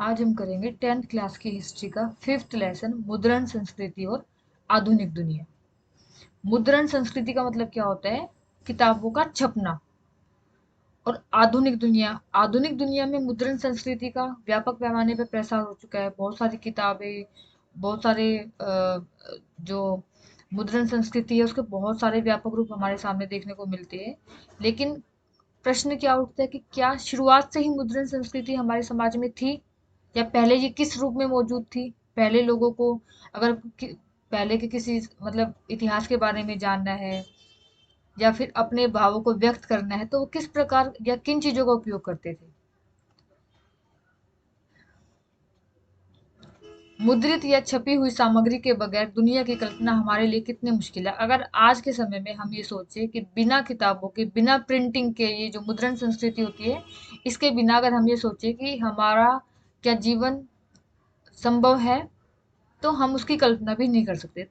आज हम करेंगे 10th क्लास की हिस्ट्री का 5th लेसन मुद्रण संस्कृति और आधुनिक दुनिया। मुद्रण संस्कृति का मतलब क्या होता है? किताबों का छपना। और आधुनिक दुनिया में मुद्रण संस्कृति का व्यापक पैमाने पर प्रसार हो चुका है। बहुत सारी किताबें, बहुत सारे जो मुद्रण संस्कृति है उसके बहुत सारे व्यापक रूप हमारे सामने देखने को मिलते हैं। लेकिन प्रश्न क्या उठता है कि क्या शुरुआत से ही मुद्रण संस्कृति हमारे समाज में थी, या पहले ये किस रूप में मौजूद थी? पहले लोगों को अगर पहले के किसी मतलब इतिहास के बारे में जानना है या फिर अपने भावों को व्यक्त करना है तो वो किस प्रकार या किन चीजों का उपयोग करते थे? मुद्रित या छपी हुई सामग्री के बगैर दुनिया की कल्पना हमारे लिए कितनी मुश्किल है। अगर आज के समय में हम ये सोचे कि बिना किताबों के, बिना प्रिंटिंग के, ये जो मुद्रण संस्कृति होती है, इसके बिना अगर हम ये सोचे कि हमारा क्या जीवन संभव है, तो हम उसकी कल्पना भी नहीं कर सकते।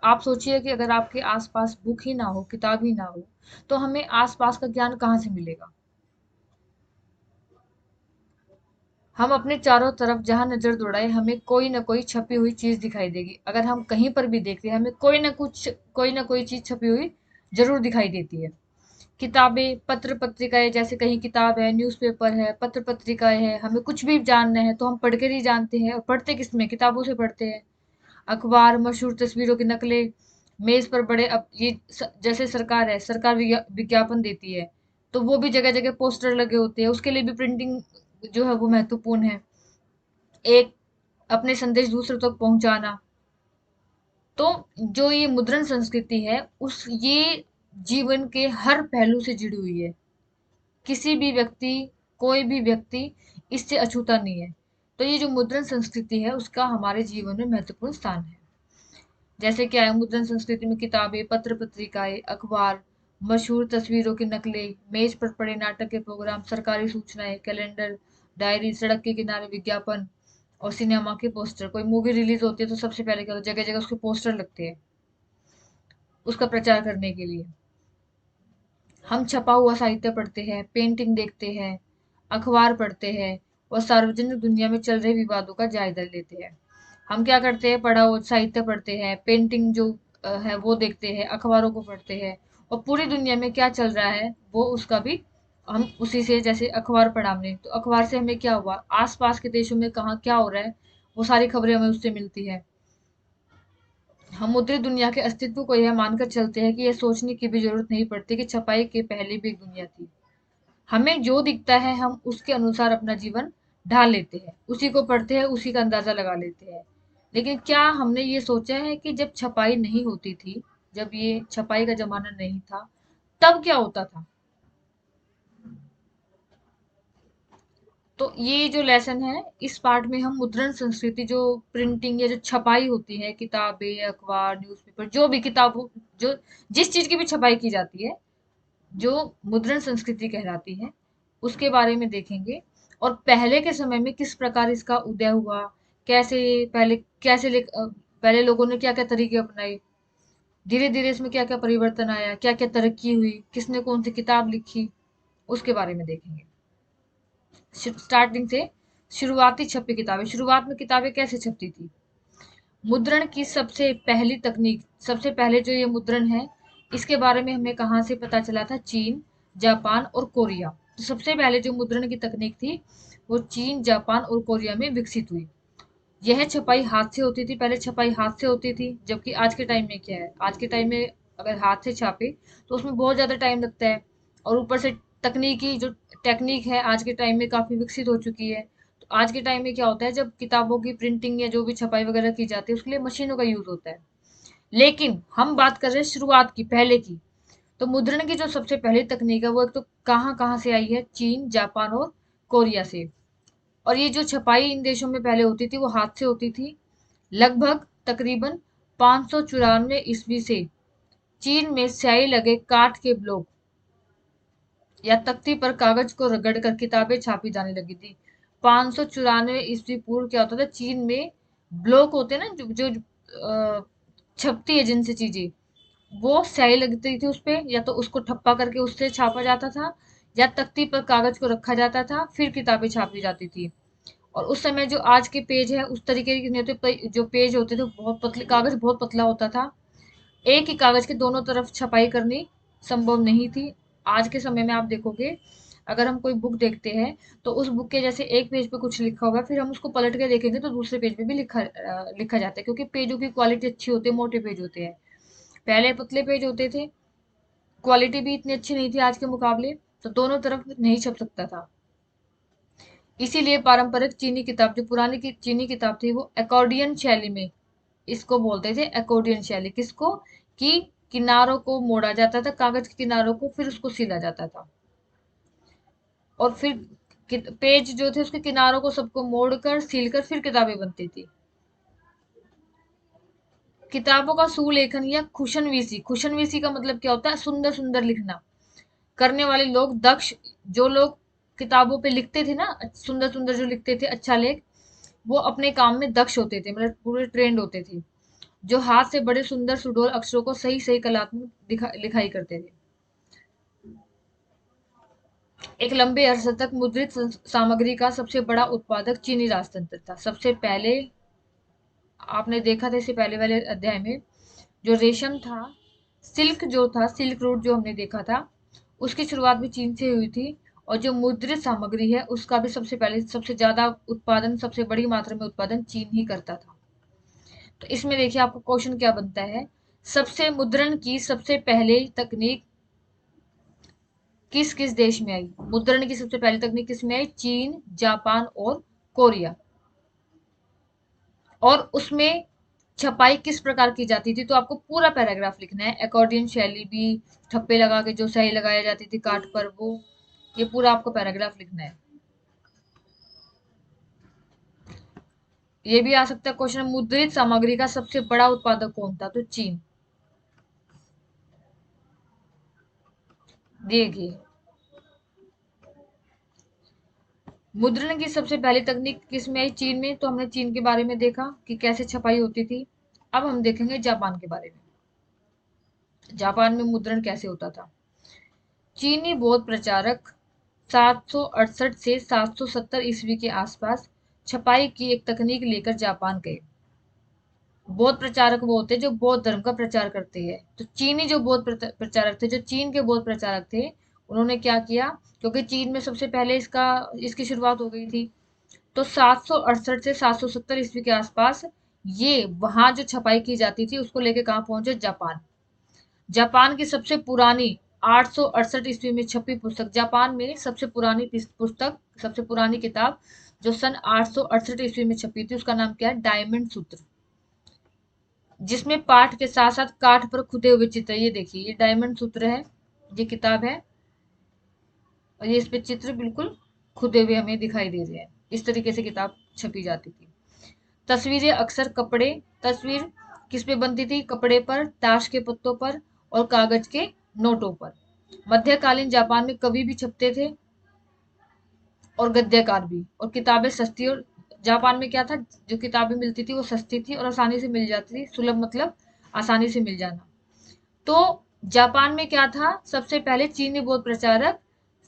आप सोचिए कि अगर आपके आसपास बुक ही ना हो, किताब ही ना हो, तो हमें आसपास का ज्ञान कहाँ से मिलेगा? हम अपने चारों तरफ जहां नजर दौड़ाए हमें कोई ना कोई छपी हुई चीज दिखाई देगी। अगर हम कहीं पर भी देखते हैं हमें कोई ना कोई चीज छपी हुई जरूर दिखाई देती है। किताबें, पत्र पत्रिकाएं, जैसे कहीं किताब है, न्यूज़पेपर है, पत्र पत्रिकाएं है, हमें कुछ भी जानना है तो हम पढ़ कर ही जानते हैं। और पढ़ते किसमें? किताबों से पढ़ते हैं। अखबार, मशहूर तस्वीरों की नकलें, मेज पर बड़े, अब ये जैसे सरकार है, सरकार विज्ञापन देती है तो वो भी जगह जगह पोस्टर लगे होते हैं, उसके लिए भी प्रिंटिंग जो है वो महत्वपूर्ण है। एक अपने संदेश दूसरों तक पहुंचाना। तो जो ये मुद्रण संस्कृति है उस ये जीवन के हर पहलू से जुड़ी हुई है। किसी भी व्यक्ति, कोई भी व्यक्ति इससे अछूता नहीं है। तो ये जो मुद्रण संस्कृति है उसका हमारे जीवन में महत्वपूर्ण स्थान है। जैसे क्या है मुद्रण संस्कृति में? किताबें, पत्र पत्रिकाएं, अखबार, मशहूर तस्वीरों की नकलें, मेज पर पड़े नाटक के प्रोग्राम, सरकारी सूचनाएं, कैलेंडर, डायरी, सड़क के किनारे विज्ञापन और सिनेमा के पोस्टर। कोई मूवी रिलीज होती है तो सबसे पहले क्या होता है? जगह जगह उसके पोस्टर लगते हैं उसका प्रचार करने के लिए। हम छपा हुआ साहित्य पढ़ते हैं, पेंटिंग देखते हैं, अखबार पढ़ते हैं और सार्वजनिक दुनिया में चल रहे विवादों का जायजा लेते हैं। हम क्या करते हैं? पढ़ा हुआ साहित्य पढ़ते हैं, पेंटिंग जो है वो देखते हैं, अखबारों को पढ़ते हैं और पूरी दुनिया में क्या चल रहा है वो उसका भी हम उसी से, जैसे अखबार पढ़ा हमने तो अखबार से हमें क्या हुआ, आसपास के देशों में कहाँ क्या हो रहा है, वो सारी खबरें हमें उससे मिलती है। हम मुद्रित दुनिया के अस्तित्व को यह मानकर चलते हैं कि यह सोचने की भी जरूरत नहीं पड़ती कि छपाई के पहले भी एक दुनिया थी। हमें जो दिखता है हम उसके अनुसार अपना जीवन ढाल लेते हैं, उसी को पढ़ते हैं, उसी का अंदाजा लगा लेते हैं। लेकिन क्या हमने ये सोचा है कि जब छपाई नहीं होती थी, जब ये छपाई का जमाना नहीं था, तब क्या होता था? तो ये जो लेसन है इस पार्ट में हम मुद्रण संस्कृति, जो प्रिंटिंग या जो छपाई होती है, किताबें, अखबार, न्यूज़पेपर, जो भी किताब जो जिस चीज की भी छपाई की जाती है, जो मुद्रण संस्कृति कहलाती है, उसके बारे में देखेंगे। और पहले के समय में किस प्रकार इसका उदय हुआ, कैसे पहले पहले लोगों ने क्या क्या तरीके अपनाए, धीरे धीरे इसमें क्या क्या परिवर्तन आया, क्या क्या तरक्की हुई, किसने कौन सी किताब लिखी, उसके बारे में देखेंगे। स्टार्टिंग से, शुरुआती छपी किताबें। शुरुआत में किताबें कैसे छपती थी? मुद्रण की सबसे पहली तकनीक, सबसे पहले जो ये मुद्रण है इसके बारे में हमें कहाँ से पता चला था? चीन, जापान और कोरिया। तो सबसे पहले जो मुद्रण की तकनीक थी वो चीन, जापान और कोरिया में विकसित हुई। यह छपाई हाथ से होती थी, पहले छपाई हाथ से होती थी। जबकि आज के टाइम में क्या है? आज के टाइम में अगर हाथ से छापे तो उसमें बहुत ज्यादा टाइम लगता है। और ऊपर से तकनीकी जो टेक्निक है आज के टाइम में काफी विकसित हो चुकी है। तो आज के टाइम में क्या होता है, जब किताबों की प्रिंटिंग या जो भी छपाई वगैरह की जाती है उसके लिए मशीनों का यूज होता है। लेकिन हम बात कर रहे हैं शुरुआत की, पहले की। तो मुद्रण की जो सबसे पहली तकनीक है वो एक तो कहाँ कहाँ से आई है? चीन, जापान और कोरिया से। और ये जो छपाई इन देशों में पहले होती थी वो हाथ से होती थी। लगभग तकरीबन 594 ईस्वी से चीन में स्याही लगे काठ के ब्लॉक या तख्ती पर कागज को रगड़कर किताबें छापी जाने लगी थी। 594 ईस्वी पूर्व क्या होता था? चीन में ब्लॉक होते हैं ना, जो छपती है जिनसे चीजें, वो स्याही लगती थी उस पे, या तो उसको ठप्पा करके उससे छापा जाता था या तख्ती पर कागज को रखा जाता था, फिर किताबें छापी जाती थी। और उस समय जो आज के पेज है उस तरीके के नहीं होते, जो पेज होते थे बहुत पतले, कागज बहुत पतला होता था। एक ही कागज के दोनों तरफ छपाई करनी संभव नहीं थी। आज के समय में आप देखोगे, अगर हम कोई बुक देखते हैं तो उस बुक के जैसे एक पेज पे कुछ लिखा होगा, फिर हम उसको पलट के देखेंगे तो दूसरे पेज पे भी लिखा जाता है, क्योंकि पेजों की क्वालिटी अच्छी होती है, मोटे पेज होते हैं। पहले पतले पेज होते थे, क्वालिटी भी इतनी अच्छी नहीं थी आज के मुकाबले, तो दोनों तरफ नहीं छप सकता था। इसीलिए पारंपरिक चीनी किताब, जो पुरानी की चीनी किताब थी, वो अकॉर्डियन शैली में, इसको बोलते थे अकॉर्डियन शैली। किसको? कि किनारों को मोड़ा जाता था, कागज के किनारों को, फिर उसको सिला जाता था, और फिर पेज जो थे उसके किनारों को सबको मोड़कर सील कर फिर किताबें बनती थी। किताबों का सुलेखन या खुशनवीसी, खुशनवीसी का मतलब क्या होता है? सुंदर सुंदर लिखना। करने वाले लोग दक्ष, जो लोग किताबों पे लिखते थे ना, सुंदर सुंदर जो लिखते थे अच्छा लेख, वो अपने काम में दक्ष होते थे, मतलब पूरे ट्रेंड होते थे, जो हाथ से बड़े सुंदर सुडोल अक्षरों को सही सही कलात्मक लिखाई करते थे। एक लंबे अरसे तक मुद्रित सामग्री का सबसे बड़ा उत्पादक चीनी राजतंत्र था। सबसे पहले आपने देखा था इससे पहले वाले अध्याय में, जो रेशम था, सिल्क जो था, सिल्क रूट जो हमने देखा था, उसकी शुरुआत भी चीन से हुई थी। और जो मुद्रित सामग्री है उसका भी सबसे पहले, सबसे ज्यादा उत्पादन, सबसे बड़ी मात्रा में उत्पादन चीन ही करता था। तो इसमें देखिए आपको क्वेश्चन क्या बनता है, सबसे मुद्रण की सबसे पहले तकनीक किस किस देश में आई? मुद्रण की सबसे पहली तकनीक किस में आई? चीन, जापान और कोरिया। और उसमें छपाई किस प्रकार की जाती थी? तो आपको पूरा पैराग्राफ लिखना है। अकॉर्डियन शैली भी, ठप्पे लगा के जो सही लगाई जाती थी काट पर, वो, ये पूरा आपको पैराग्राफ लिखना है। ये भी आ सकता है क्वेश्चन, मुद्रित सामग्री का सबसे बड़ा उत्पादक कौन था? तो चीन। देखिए, मुद्रण की सबसे पहली तकनीक किस में आई? चीन में। तो हमने चीन के बारे में देखा कि कैसे छपाई होती थी। अब हम देखेंगे जापान के बारे में। जापान में मुद्रण कैसे होता था? चीनी बौद्ध प्रचारक 768 से 770 ईस्वी के आसपास छपाई की एक तकनीक लेकर जापान गए। बौद्ध प्रचारक वो होते जो बौद्ध धर्म का प्रचार करते हैं। तो चीनी जो बौद्ध प्रचारक थे, जो चीन के बौद्ध प्रचारक थे, उन्होंने क्या किया, क्योंकि चीन में सबसे पहले इसकी शुरुआत हो गई थी, तो 768 से 770 ईस्वी के आसपास ये वहां जो छपाई की जाती थी उसको लेके कहाँ पहुंचे? जापान। जापान की सबसे पुरानी 868 ईस्वी में छपी पुस्तक, जापान में सबसे पुरानी पुस्तक, सबसे पुरानी किताब जो सन 868 ईस्वी में छपी थी, उसका नाम क्या है? डायमंड सूत्र। जिसमें पाठ के साथ साथ काठ पर खुदे हुए चित्र, ये देखिए, ये डायमंड सूत्र है, ये किताब है, और ये इस पे चित्र बिल्कुल खुदे हुए हमें दिखाई दे रहे हैं। इस तरीके से किताब छपी जाती थी। तस्वीरें अक्सर कपड़े, तस्वीर किस पे बनती थी? कपड़े पर, ताश के पत्तों पर और कागज के नोटों पर। मध्यकालीन जापान में कवि भी छपते थे और गद्यकार भी, और किताबें सस्ती, और जापान में क्या था, जो किताबें मिलती थी वो सस्ती थी और आसानी से मिल जाती थी। सुलभ मतलब आसानी से मिल जाना। तो जापान में क्या था, सबसे पहले चीनी बौद्ध प्रचारक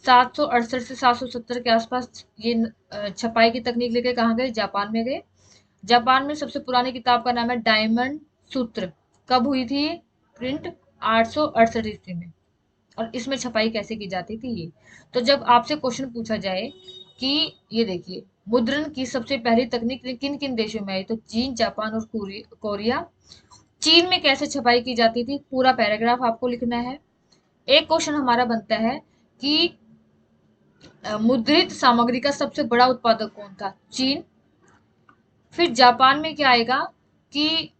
768 से 770 के आसपास ये छपाई की तकनीक लेके कहाँ गए? जापान में गए। जापान में सबसे पुरानी किताब का नाम है डायमंड सूत्र। कब हुई थी प्रिंट? 868 ईस्वी में। और इसमें छपाई कैसे की जाती थी ये। तो जब आपसे क्वेश्चन पूछा जाए कि ये देखिए, मुद्रण की सबसे पहली तकनीक किन किन देशों में आई, तो चीन, जापान और कोरिया। चीन में कैसे छपाई की जाती थी, पूरा पैराग्राफ आपको लिखना है। एक क्वेश्चन हमारा बनता है कि मुद्रित सामग्री का सबसे बड़ा उत्पादक कौन था? चीन। फिर जापान में क्या आएगा कि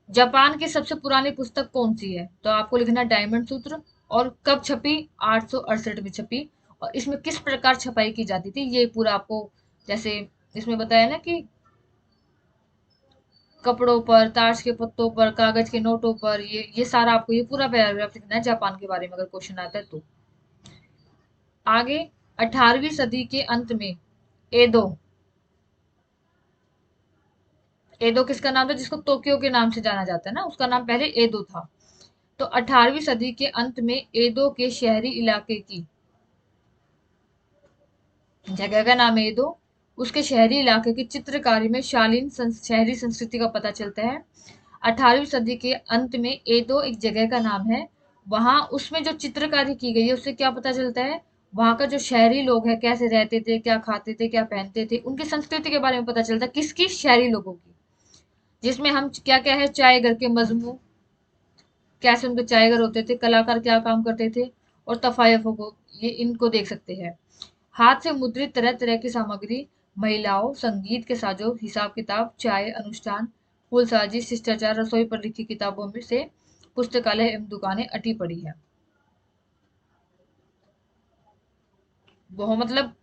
जापान की सबसे पुरानी पुस्तक कौन सी है? तो आपको लिखना डायमंड सूत्र। और कब छपी? 868 में छपी। और इसमें किस प्रकार छपाई की जाती थी, ये पूरा आपको, जैसे इसमें बताया ना कि कपड़ों पर, ताश के पत्तों पर, कागज के नोटों पर, ये सारा आपको ये पूरा पैराग्राफ लिखना है जापान के बारे में, अगर क्वेश्चन आता है तो। आगे, 18वीं सदी के अंत में एदो, एदो किसका नाम था? जिसको टोक्यो के नाम से जाना जाता है ना, उसका नाम पहले एदो था। तो 18वीं सदी के अंत में एदो के शहरी इलाके की जगह का नाम है एदो। उसके शहरी इलाके की चित्रकारी में शालीन शहरी संस्कृति का पता चलता है। 18वीं सदी के अंत में एदो एक जगह का नाम है, वहां उसमें जो चित्रकारी की गई है उससे क्या पता चलता है, वहां का जो शहरी लोग हैं कैसे रहते थे, क्या खाते थे, क्या पहनते थे, उनकी संस्कृति के बारे में पता चलता है। किसकी? शहरी लोगों की। जिसमें हम क्या क्या है, चाय घर के मजमू, कैसे उनके चाय घर होते थे, कलाकार क्या काम करते थे, और तफायफों को, ये इनको देख सकते हैं। हाथ से मुद्रित तरह तरह की सामग्री, महिलाओं, संगीत के साजो, हिसाब किताब, चाय, अनुष्ठान, फूलसाजी, शिष्टाचार, रसोई पर लिखी किताबों में से पुस्तकालय एवं दुकानें अटी पड़ी है। वो मतलब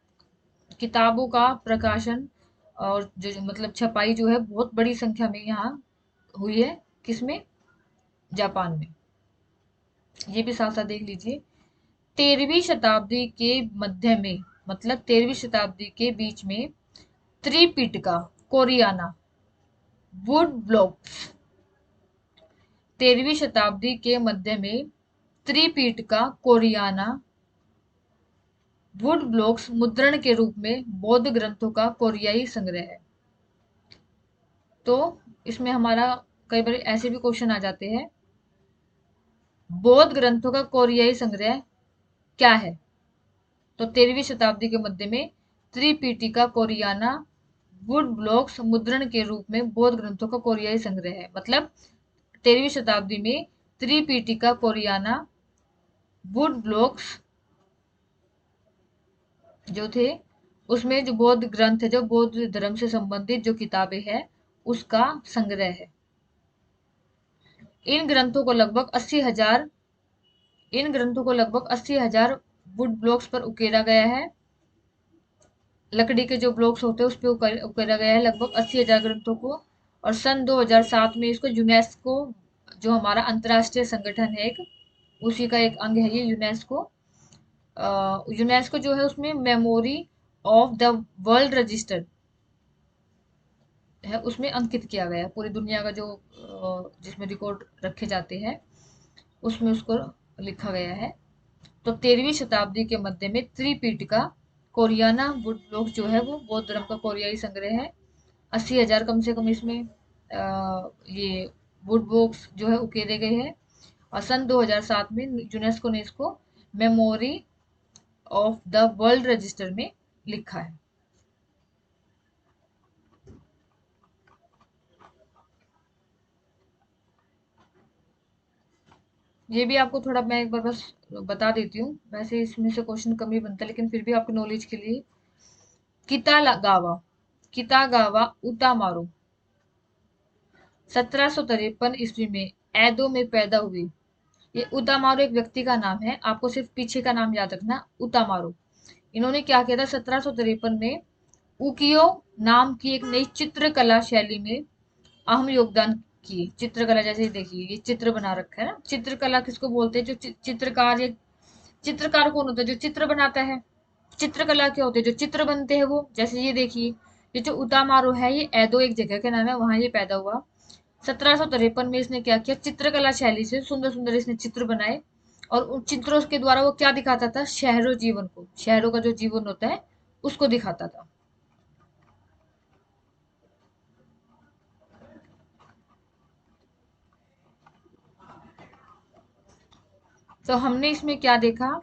किताबों का प्रकाशन और जो मतलब छपाई जो है बहुत बड़ी संख्या में यहाँ हुई है। किसमें? जापान में। ये भी साथ साथ देख लीजिए। 13वीं शताब्दी के मध्य में, मतलब 13वीं शताब्दी के बीच में, त्रिपिटका कोरियाना वुड ब्लॉक्स, 13वीं शताब्दी के मध्य में त्रिपिटका कोरियाना वुड ब्लॉक्स मुद्रण के रूप में बौद्ध ग्रंथों का कोरियाई संग्रह है। तो इसमें हमारा कई बार ऐसे भी क्वेश्चन आ जाते हैं, बौद्ध ग्रंथों का कोरियाई संग्रह क्या है? तो 13वीं शताब्दी के मध्य में त्रिपिटिका कोरियाना वुड ब्लॉक्स मुद्रण के रूप में बौद्ध ग्रंथों का कोरियाई संग्रह है। मतलब 13वीं शताब्दी में त्रिपिटिका कोरियाना वुड ब्लॉक्स जो थे, उसमें जो बौद्ध ग्रंथ है, जो बौद्ध धर्म से संबंधित जो किताबें हैं, उसका संग्रह है। इन ग्रंथों को लगभग 80,000 इन ग्रंथों को लगभग 80,000 वुड ब्लॉक्स पर उकेरा गया है। लकड़ी के जो ब्लॉक्स होते हैं उस पर उकेरा गया है लगभग 80,000 ग्रंथों को। और सन 2007 में इसको यूनेस्को, जो हमारा अंतर्राष्ट्रीय संगठन है एक, उसी का एक अंग है ये यूनेस्को। यूनेस्को जो है उसमें memory of the world register है, उसमें अंकित किया गया है। पूरी दुनिया का जो जिसमें रिकॉर्ड रखे जाते हैं उसमें उसको लिखा गया है। तो 13वीं शताब्दी के मध्य में त्रिपिटका कोरियाना वुड ब्लॉक जो है वो बौद्ध धर्म का कोरियाई संग्रह है। 80,000 कम से कम इसमें ये वुड ब्लॉक्स जो है उकेरे गए हैं। और सन 2007 में यूनेस्को ने इसको memory of the world register में लिखा है। ये भी आपको थोड़ा मैं एक बार बस बता देती हूँ, वैसे इसमें से क्वेश्चन कम ही बनता है लेकिन फिर भी आपके नॉलेज के लिए। कितागावा कितागावा उतामारो 1753 ईस्वी में एदो में पैदा हुई। ये उतामारो एक व्यक्ति का नाम है, आपको सिर्फ पीछे का नाम याद रखना, उतामारो। इन्होंने क्या किया था 1753 में, उकियो नाम की एक नई चित्रकला शैली में अहम योगदान किए। चित्रकला जैसे देखिए ये चित्र बना रखा है ना, चित्रकला किसको बोलते हैं? जो चित्रकार, या चित्रकार कौन होता है? जो चित्र बनाता है। चित्रकला क्या होती है? जो चित्र बनते हैं वो। जैसे ये देखिए, ये जो उतामारो है ये एदो एक जगह का नाम है, वहां ये पैदा हुआ। 1753 में इसने क्या किया, चित्रकला शैली से सुंदर सुंदर इसने चित्र बनाए। और उन चित्रों के द्वारा वो क्या दिखाता था? शहरों जीवन को, शहरों का जो जीवन होता है उसको दिखाता था। तो हमने इसमें क्या देखा,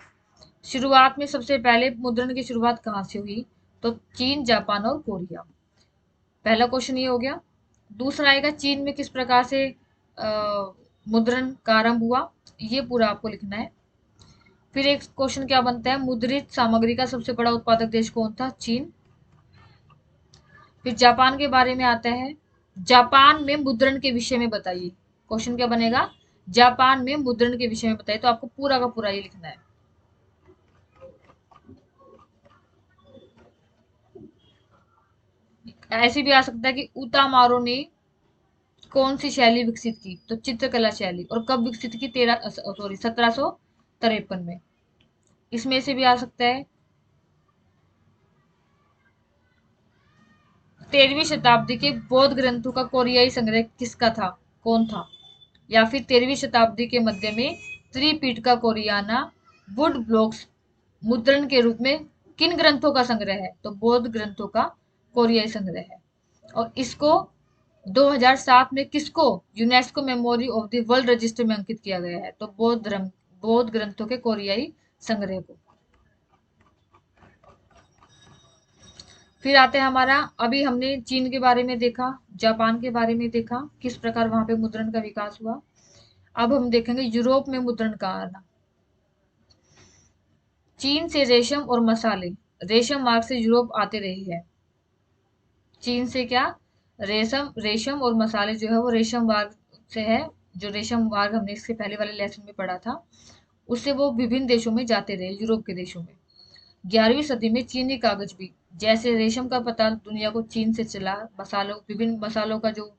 शुरुआत में सबसे पहले मुद्रण की शुरुआत कहाँ से हुई? तो चीन, जापान और कोरिया। पहला क्वेश्चन ये हो गया। दूसरा आएगा चीन में किस प्रकार से मुद्रण का आरंभ हुआ, ये पूरा आपको लिखना है। फिर एक क्वेश्चन क्या बनता है, मुद्रित सामग्री का सबसे बड़ा उत्पादक देश कौन था? चीन। फिर जापान के बारे में आता है, जापान में मुद्रण के विषय में बताइए। क्वेश्चन क्या बनेगा, जापान में मुद्रण के विषय में बताइए। तो आपको पूरा का पूरा ये लिखना है। ऐसे भी आ सकता है कि उतामारो ने कौन सी शैली विकसित की? तो चित्रकला शैली। और कब विकसित की? 1753 में। इसमें से भी आ सकता है 13वीं शताब्दी के बौद्ध ग्रंथों का कोरियाई संग्रह किसका था, कौन था? या फिर 13वीं शताब्दी के मध्य में त्रिपिटका कोरियाना वुड ब्लॉक्स मुद्रण के रूप में किन ग्रंथों का संग्रह है? तो बौद्ध ग्रंथों का कोरियाई संग्रह है। और इसको 2007 में किसको UNESCO memory of the world register में अंकित किया गया है? तो बौद्ध ग्रंथों के कोरियाई संग्रह को। फिर आते हैं हमारा, अभी हमने चीन के बारे में देखा, जापान के बारे में देखा, किस प्रकार वहां पे मुद्रण का विकास हुआ। अब हम देखेंगे यूरोप में मुद्रण का आना। चीन से रेशम और मसाले रेशम मार्ग से यूरोप आते रही है। चीन से क्या, रेशम रेशम और मसाले जो है वो रेशम मार्ग से है। जो रेशम मार्ग हमने इससे पहले वाले लेसन में पढ़ा था, उससे वो विभिन्न देशों में जाते रहे, यूरोप के देशों में। 11वीं सदी में चीनी कागज भी, जैसे रेशम का पता दुनिया को चीन से चला, मसालों, विभिन्न मसालों का जो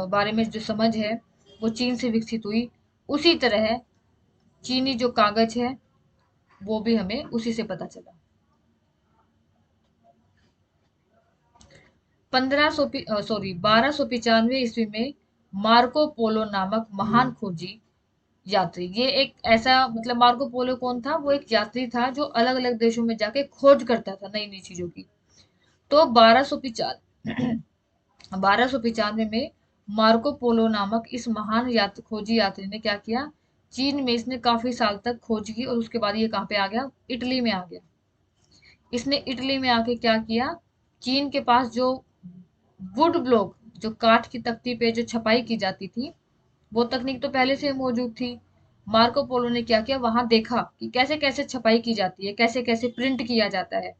बारे में जो समझ है वो चीन से विकसित हुई, उसी तरह चीनी जो कागज है वो भी हमें उसी से पता चला। 1295 ईस्वी में मार्को पोलो नामक महान खोजी यात्री, ये एक ऐसा, मतलब मार्को पोलो कौन था? वो एक यात्री था जो अलग अलग देशों में जाके खोज करता था नई नई चीजों की। तो 1295 में मार्को पोलो नामक इस महान खोजी यात्री ने क्या किया? चीन में इसने काफी साल तक खोज की और उसके बाद ये कहाँ पे आ गया? इटली में आ गया। इसने इटली में आके क्या किया? चीन के पास जो वुड ब्लॉक, जो काठ की तख्ती पे जो छपाई की जाती थी, वो तकनीक तो पहले से मौजूद थी। मार्को पोलो ने क्या किया? वहां देखा कि कैसे कैसे छपाई की जाती है, कैसे कैसे प्रिंट किया जाता है,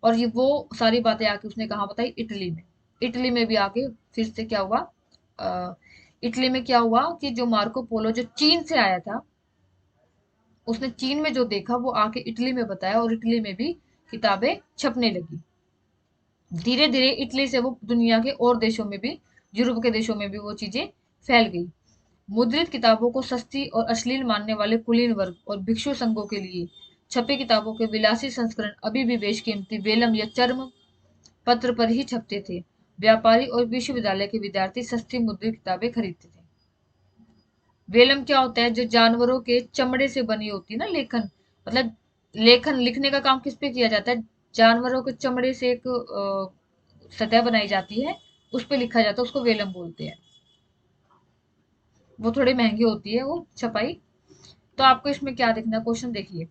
और ये वो सारी बातें आके उसने कहाँ बताई? इटली में। इटली में भी आके फिर से क्या हुआ? अ, इटली में क्या हुआ कि जो मार्को पोलो जो चीन से आया था, उसने चीन में जो देखा वो आके इटली में बताया, और इटली में भी किताबें छपने लगी। धीरे धीरे इटली से वो दुनिया के और देशों में भी, यूरोप के देशों में भी वो चीजें फैल गई। मुद्रित किताबों को सस्ती और अश्लील मानने वाले कुलीन वर्ग और भिक्षु संघों के लिए छपी किताबों के विलासी संस्करण अभी भी बेशकीमती वेलम या चर्म पत्र पर ही छपते थे। व्यापारी और विश्वविद्यालय के विद्यार्थी सस्ती मुद्रित किताबें खरीदते थे। वेलम क्या होता है? जो जानवरों के चमड़े से बनी होती है ना लेखन, मतलब लेखन लिखने का काम किस पे किया जाता है? जानवरों के चमड़े से एक सतह बनाई जाती है, उस पे लिखा जाता है, उसको वेलम बोलते हैं। वो थोड़ी महंगी होती है वो छपाई। तो आपको इसमें क्या देखना, क्वेश्चन देखिए।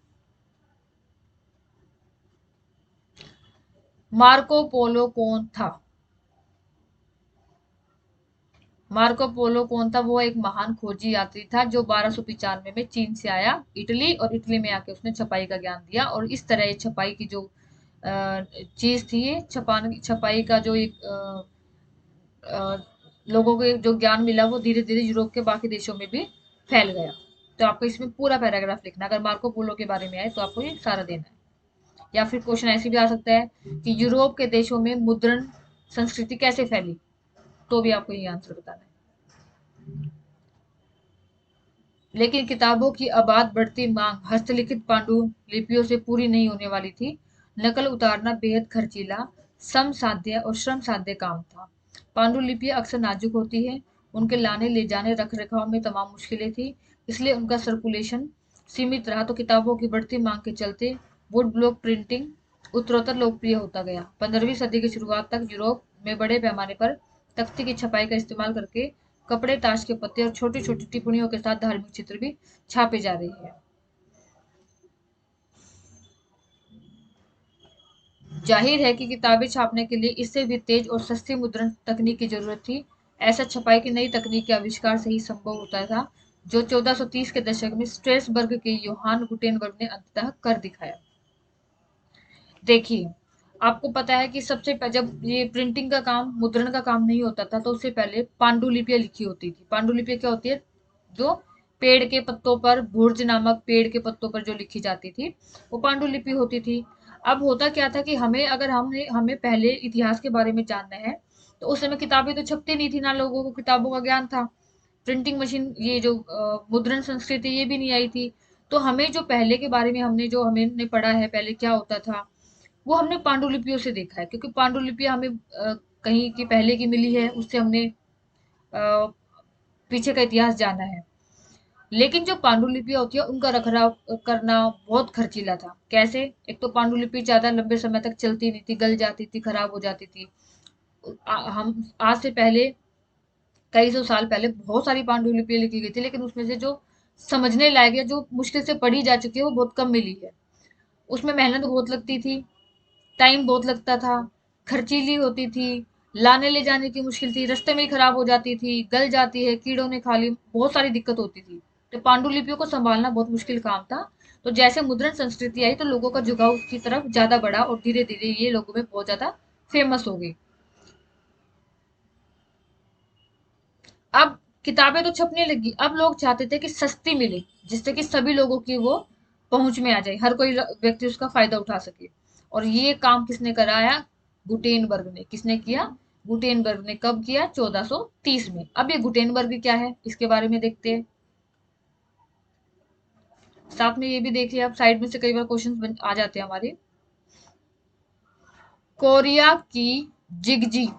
मार्को पोलो कौन था? मार्को पोलो कौन था? वो एक महान खोजी यात्री था जो 1295 में चीन से आया इटली, और इटली में आके उसने छपाई का ज्ञान दिया। और इस तरह ये छपाई की जो चीज थी, ये छपाई का जो एक अ, लोगों को एक जो ज्ञान मिला, वो धीरे धीरे यूरोप के बाकी देशों में भी फैल गया। तो आपको इसमें पूरा पैराग्राफ लिखना, अगर मार्को पोलो के बारे में आए तो आपको ये सारा देना है। या फिर क्वेश्चन ऐसे भी आ सकता है कि यूरोप के देशों में मुद्रण संस्कृति कैसे फैली, तो भी आपको ये आंसर बताना है। लेकिन किताबों की आबाद बढ़ती मांग हस्तलिखित पांडुलिपियों से पूरी नहीं होने वाली थी। नकल उतारना बेहद खर्चीला, श्रम साध्य और श्रम साध्य काम था। पांडुलिपियां अक्सर नाजुक होती है, उनके लाने ले जाने रख रखाव में तमाम मुश्किलें थी, इसलिए उनका सर्कुलेशन सीमित रहा। तो किताबों की बढ़ती मांग के चलते वुड ब्लॉक प्रिंटिंग उत्तरोत्तर लोकप्रिय होता गया। 15वीं सदी की शुरुआत तक यूरोप में बड़े पैमाने पर तख्ती की छपाई का इस्तेमाल करके कपड़े, ताश के पत्ते और छोटी छोटी टिप्पणियों के साथ धार्मिक चित्र भी छापे जा रहे हैं। जाहिर है कि किताबें छापने के लिए इससे भी तेज और सस्ती मुद्रण तकनीक की जरूरत थी। ऐसा छपाई की नई तकनीक के आविष्कार से ही संभव होता था, जो 1430 के दशक में स्ट्रेसबर्ग के योहान गुटेनबर्ग ने अंततः कर दिखाया। देखिए, आपको पता है कि सबसे पहले जब ये प्रिंटिंग का काम, मुद्रण का काम नहीं होता था, तो उससे पहले पांडुलिपियां लिखी होती थी। पांडुलिपियां क्या होती है? जो पेड़ के पत्तों पर, भुर्ज नामक पेड़ के पत्तों पर जो लिखी जाती थी, वो पांडुलिपि होती थी। अब होता क्या था कि हमें, अगर हमने हमें पहले इतिहास के बारे में जानना है, तो उस समय किताबें तो छपती नहीं थी, ना लोगों को किताबों का ज्ञान था। प्रिंटिंग मशीन, ये जो मुद्रण संस्कृति, ये भी नहीं आई थी। तो हमें जो पहले के बारे में हमने जो हमने पढ़ा है, पहले क्या होता था, वो हमने पांडुलिपियों से देखा है। क्योंकि पांडुलिपियां हमें कहीं की पहले की मिली है, उससे हमने पीछे का इतिहास जाना है। लेकिन जो पांडुलिपियां होती है उनका रखरखाव करना बहुत खर्चीला था। कैसे? एक तो पांडुलिपि ज्यादा लंबे समय तक चलती नहीं थी, गल जाती थी, खराब हो जाती थी। हम आज से पहले कई सौ साल पहले बहुत सारी पांडुलिपियां लिखी गई थी, लेकिन उसमें से जो समझने लायक है, जो मुश्किल से पढ़ी जा चुकी है, वो बहुत कम मिली है। उसमें मेहनत बहुत लगती थी, टाइम बहुत लगता था, खर्चीली होती थी, लाने ले जाने की मुश्किल थी, रास्ते में ही खराब हो जाती थी, गल जाती है, कीड़ों ने खा ली, बहुत सारी दिक्कत होती थी। तो पांडुलिपियों को संभालना बहुत मुश्किल काम था। तो जैसे मुद्रण संस्कृति आई तो लोगों का झुकाव उसकी तरफ ज्यादा बढ़ा और धीरे धीरे ये लोगों में बहुत ज्यादा फेमस हो गई। अब किताबें तो छपने लगी, अब लोग चाहते थे कि सस्ती मिले, जिससे कि सभी लोगों की वो पहुंच में आ जाए, हर कोई व्यक्ति उसका फायदा उठा सके। और ये काम किसने कराया? गुटेनबर्ग ने। किसने किया? गुटेनबर्ग ने। कब किया? 1430 में। अब ये गुटेनबर्ग क्या है, इसके बारे में देखते हैं। साथ में ये भी देखिए, आप साइड में से कई बार क्वेश्चन आ जाते हैं हमारे। कोरिया की जिगजी।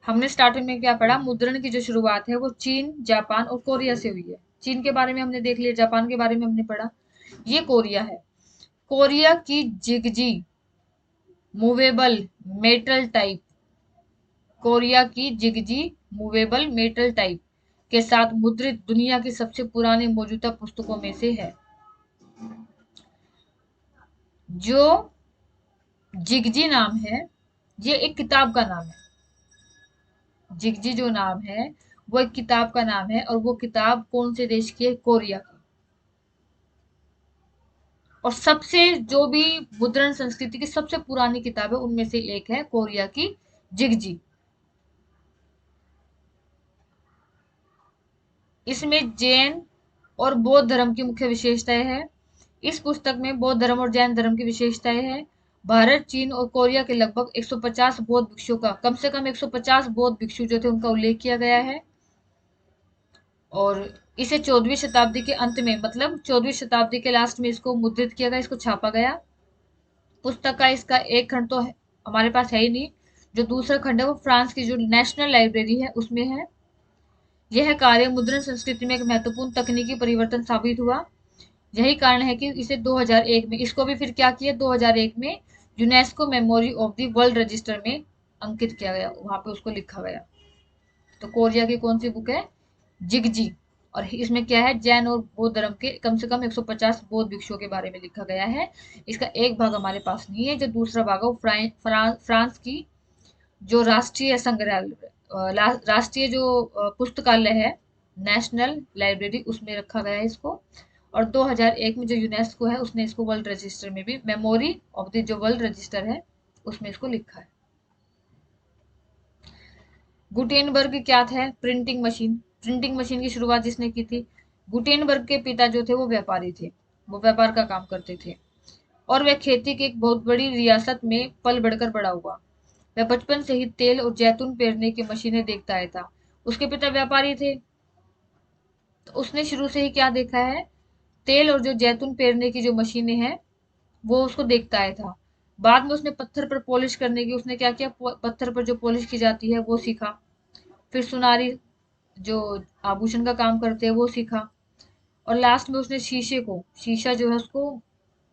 हमने स्टार्टिंग में क्या पढ़ा? मुद्रण की जो शुरुआत है वो चीन, जापान और कोरिया से हुई है। चीन के बारे में हमने देख लिया, जापान के बारे में हमने पढ़ा, ये कोरिया है। कोरिया की जिगजी मूवेबल मेटल टाइप। कोरिया की जिगजी मूवेबल मेटल टाइप के साथ मुद्रित दुनिया की सबसे पुरानी मौजूदा पुस्तकों में से है। जो जिगजी नाम है, ये एक किताब का नाम है। जिगजी जो नाम है वो एक किताब का नाम है, और वो किताब कौन से देश की है? कोरिया की। और सबसे जो भी मुद्रण संस्कृति की सबसे पुरानी किताब है उनमें से एक है कोरिया की जिगजी। इसमें जैन और बौद्ध धर्म की मुख्य विशेषताएं हैं। इस पुस्तक में बौद्ध धर्म और जैन धर्म की विशेषताएं हैं। भारत, चीन और कोरिया के लगभग 150 बौद्ध भिक्षुओं का, कम से कम 150 बौद्ध भिक्षु जो थे उनका उल्लेख किया गया है। और इसे 14वीं शताब्दी के अंत में, मतलब 14वीं शताब्दी के लास्ट में इसको मुद्रित किया गया, इसको छापा गया। पुस्तक का इसका एक खंड तो हमारे पास है ही नहीं। जो दूसरा खंड है वो फ्रांस की जो नेशनल लाइब्रेरी है उसमें है। यह कार्य मुद्रण संस्कृति में एक महत्वपूर्ण तकनीकी परिवर्तन साबित हुआ। यही कारण है कि इसे 2001 में, इसको भी फिर क्या किया, 2001 में UNESCO memory of the world register में अंकित किया गया, वहां पे उसको लिखा गया। तो कोरिया की कौन सी बुक है? जिगजी। और इसमें क्या है? जैन और बौद्ध धर्म के कम से कम 150 बौद्ध भिक्षुओं के बारे में लिखा गया है। इसका एक भाग हमारे पास नहीं है। जो दूसरा भाग है वो फ्रांस की जो राष्ट्रीय संग्रहालय, राष्ट्रीय जो पुस्तकालय है, नेशनल लाइब्रेरी, उसमें रखा गया है इसको। और 2001 में जो यूनेस्को है उसने इसको वर्ल्ड रजिस्टर में भी, मेमोरी ऑफ द जो वर्ल्ड रजिस्टर है उसमें इसको लिखा है। गुटेनबर्ग क्या था? Printing machine. प्रिंटिंग मशीन की शुरुआत जिसने की थी? गुटेनबर्ग के पिता जो थे वो व्यापारी थे, वो व्यापार का काम करते थे। और वह खेती की एक बहुत बड़ी रियासत में पल बढ़कर बड़ा हुआ। वह बचपन से ही तेल और जैतून पेरने की मशीनें देखता आया था। उसके पिता व्यापारी थे, तो उसने शुरू से ही क्या देखा है? तेल और जो जैतून पेरने की जो मशीनें हैं वो उसको देखता आया था। बाद में उसने पत्थर पर पॉलिश करने की, उसने क्या किया, पत्थर पर जो पॉलिश की जाती है वो सीखा। फिर सुनारी जो आभूषण का काम करते हैं वो सीखा। और लास्ट में उसने शीशे को, शीशा जो है उसको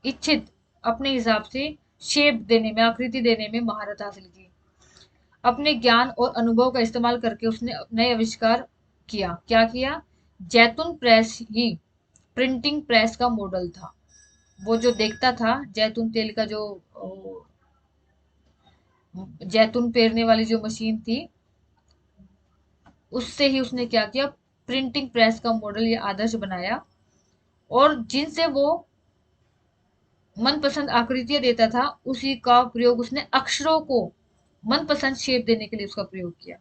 इच्छित अपने हिसाब से शेप देने में, आकृति देने में महारत हासिल की। अपने ज्ञान और अनुभव का इस्तेमाल करके उसने नए आविष्कार किया। क्या किया? जैतून प्रेस ही प्रिंटिंग प्रेस का मॉडल था। वो जो देखता था जैतून तेल का जो जैतून पेरने वाली जो मशीन थी, उससे ही उसने क्या किया, प्रिंटिंग प्रेस का मॉडल या आदर्श बनाया। और जिनसे वो मनपसंद आकृतियां देता था उसी का प्रयोग उसने अक्षरों को मनपसंद शेप देने के लिए उसका प्रयोग किया।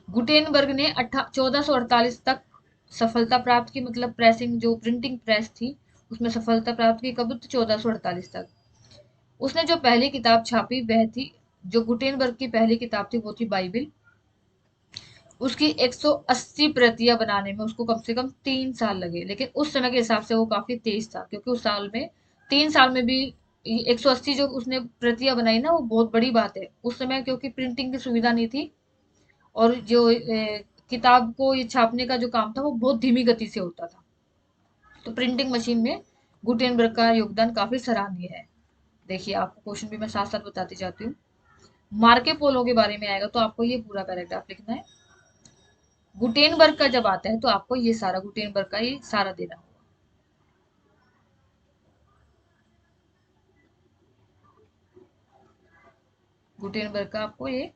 गुटेनबर्ग ने 1448 तक सफलता प्राप्त की, मतलब प्रेसिंग जो प्रिंटिंग प्रेस थी उसमें सफलता प्राप्त की। कब? 1448 तक। उसने जो पहली किताब छापी वह थी, जो गुटेनबर्ग की पहली किताब थी वो थी बाइबिल। उसकी 180 प्रतियां बनाने में उसको कम से कम 3 साल लगे, लेकिन उस समय के हिसाब से वो काफी तेज था, क्योंकि उस साल में 3 साल में भी 180 जो उसने प्रतियां बनाई ना, वो बहुत बड़ी बात है उस समय, क्योंकि प्रिंटिंग की सुविधा नहीं थी। और जो किताब को ये छापने का जो काम था वो बहुत धीमी गति से होता था। तो प्रिंटिंग मशीन में गुटेनबर्ग का योगदान काफी सराहनीय है। देखिए आपको क्वेश्चन भी मैं साथ साथ बताती जाती हूँ। मार्के पोलो के बारे में आएगा तो आपको ये पूरा पैराग्राफ लिखना है। गुटेनबर्ग का जब आता है तो आपको ये सारा गुटेनबर्ग का ये सारा देना होगा। गुटेनबर्ग का आपको ये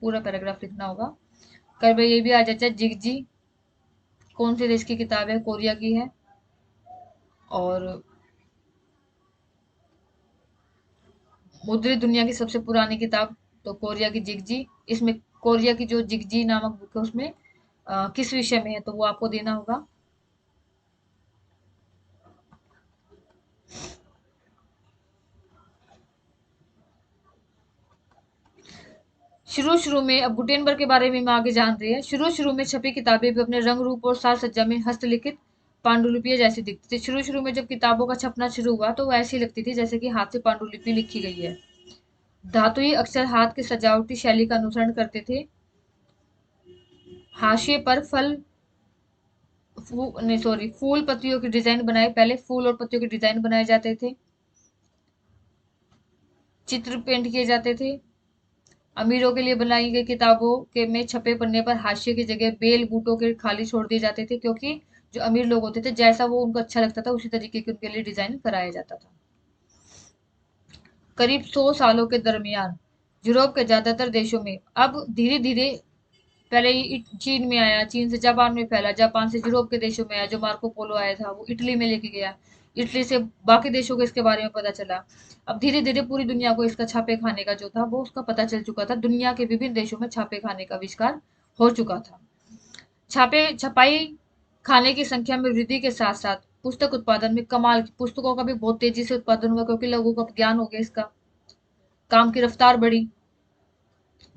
पूरा पैराग्राफ लिखना होगा। कई बार ये भी आ जाता है जिगजी कौन से देश की किताब है, कोरिया की है। और मुद्रित दुनिया की सबसे पुरानी किताब तो कोरिया की जिगजी। इसमें कोरिया की जो जिगजी नामक बुक है उसमें किस विषय में है तो वो आपको देना होगा। शुरू शुरू में अब गुटेनबर्ग के बारे में हम आगे जान रहे हैं। शुरू शुरू में छपी किताबें भी अपने रंग रूप और साज सज्जा में हस्तलिखित पांडुलिपियां जैसी दिखती थी। शुरू शुरू में जब किताबों का छपना शुरू हुआ तो वो ऐसी लगती थी जैसे कि हाथ से पांडुलिपि लिखी गई है। धातुई अक्षर हाथ की सजावटी शैली का अनुसरण करते थे। हाशिए पर फूल पत्तियों के डिजाइन बनाए, पहले फूल और पत्तियों के डिजाइन बनाए जाते थे, चित्र पेंट किए जाते थे। अमीरों के लिए बनाई गई किताबों के में छपे पन्ने पर हाशिए की जगह बेल बूटों के खाली छोड़ दिए जाते थे, क्योंकि जो अमीर लोग होते थे जैसा वो उनको अच्छा लगता था उसी तरीके के उनके लिए डिजाइन कराया जाता था। करीब 100 सालों के दरमियान यूरोप के ज्यादातर देशों में अब धीरे धीरे पहले चीन में आया, चीन से जापान में फैला, जापान से यूरोप के देशों में आया, जो मार्को पोलो आया था वो इटली में लेके गया, इटली से बाकी देशों को इसके बारे में पता चला। अब धीरे धीरे पूरी दुनिया को इसका छापे खाने का जो था वो उसका पता चल चुका था। दुनिया के विभिन्न देशों में छापे खाने का आविष्कार हो चुका था। छापे छपाई खाने की संख्या में वृद्धि के साथ साथ पुस्तक उत्पादन में कमाल की पुस्तकों का भी बहुत तेजी से उत्पादन हुआ, क्योंकि लोगों को ज्ञान हो गया, इसका काम की रफ्तार बढ़ी।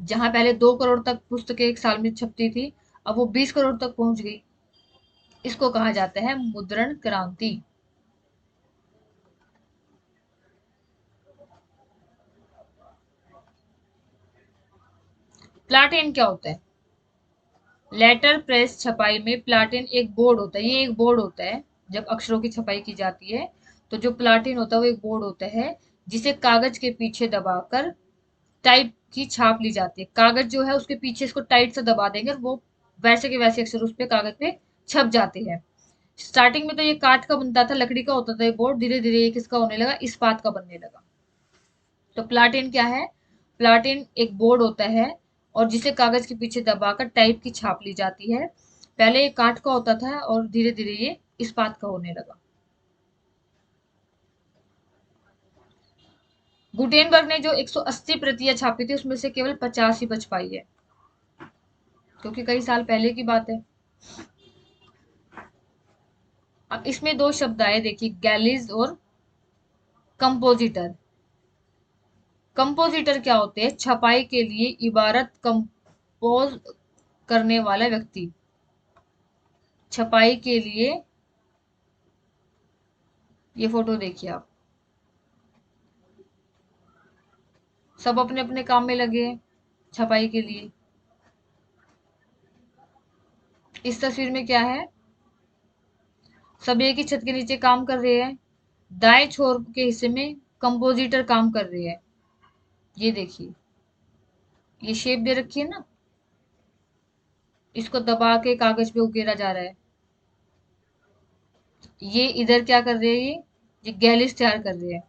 जहां पहले 2 करोड़ तक पुस्तकें एक साल में छपती थी, अब वो 20 करोड़ तक पहुंच गई। इसको कहा जाता है मुद्रण क्रांति। प्लाटेन क्या होता है? लेटर प्रेस छपाई में प्लाटेन एक बोर्ड होता है, ये एक बोर्ड होता है। जब अक्षरों की छपाई की जाती है तो जो प्लाटेन होता है वो एक बोर्ड होता है जिसे कागज के पीछे दबाकर टाइप की छाप ली जाती है। कागज जो है उसके पीछे इसको टाइट से दबा देंगे और वो वैसे के वैसे अक्षर उस पे कागज पे छप जाते हैं। स्टार्टिंग में तो ये काठ का बनता था, लकड़ी का होता था ये बोर्ड, धीरे धीरे ये किसका होने लगा, इस्पात का बनने लगा। तो प्लाटिन क्या है? प्लाटिन एक बोर्ड होता है और जिसे कागज के पीछे दबाकर टाइप की छाप ली जाती है। पहले ये काठ का होता था और धीरे धीरे ये इस्पात का होने लगा। गुटेनबर्ग ने जो 180 प्रतियां छापी थी उसमें से केवल 50 ही बच पाई है, क्योंकि कई साल पहले की बात है। अब इसमें दो शब्द आए, देखिए, गैलीज और कंपोजिटर। कंपोजिटर क्या होते हैं? छपाई के लिए इबारत कंपोज करने वाला व्यक्ति। छपाई के लिए, ये फोटो देखिए आप, सब अपने अपने काम में लगे हैं छपाई के लिए। इस तस्वीर में क्या है? सब एक ही छत के नीचे काम कर रहे हैं। दाएं छोर के हिस्से में कंपोजिटर काम कर रहे हैं। ये देखिए, ये शेप दे रखी है ना, इसको दबा के कागज पे उकेरा जा रहा है। ये इधर क्या कर रहे हैं? ये गैलिस तैयार कर रहे हैं।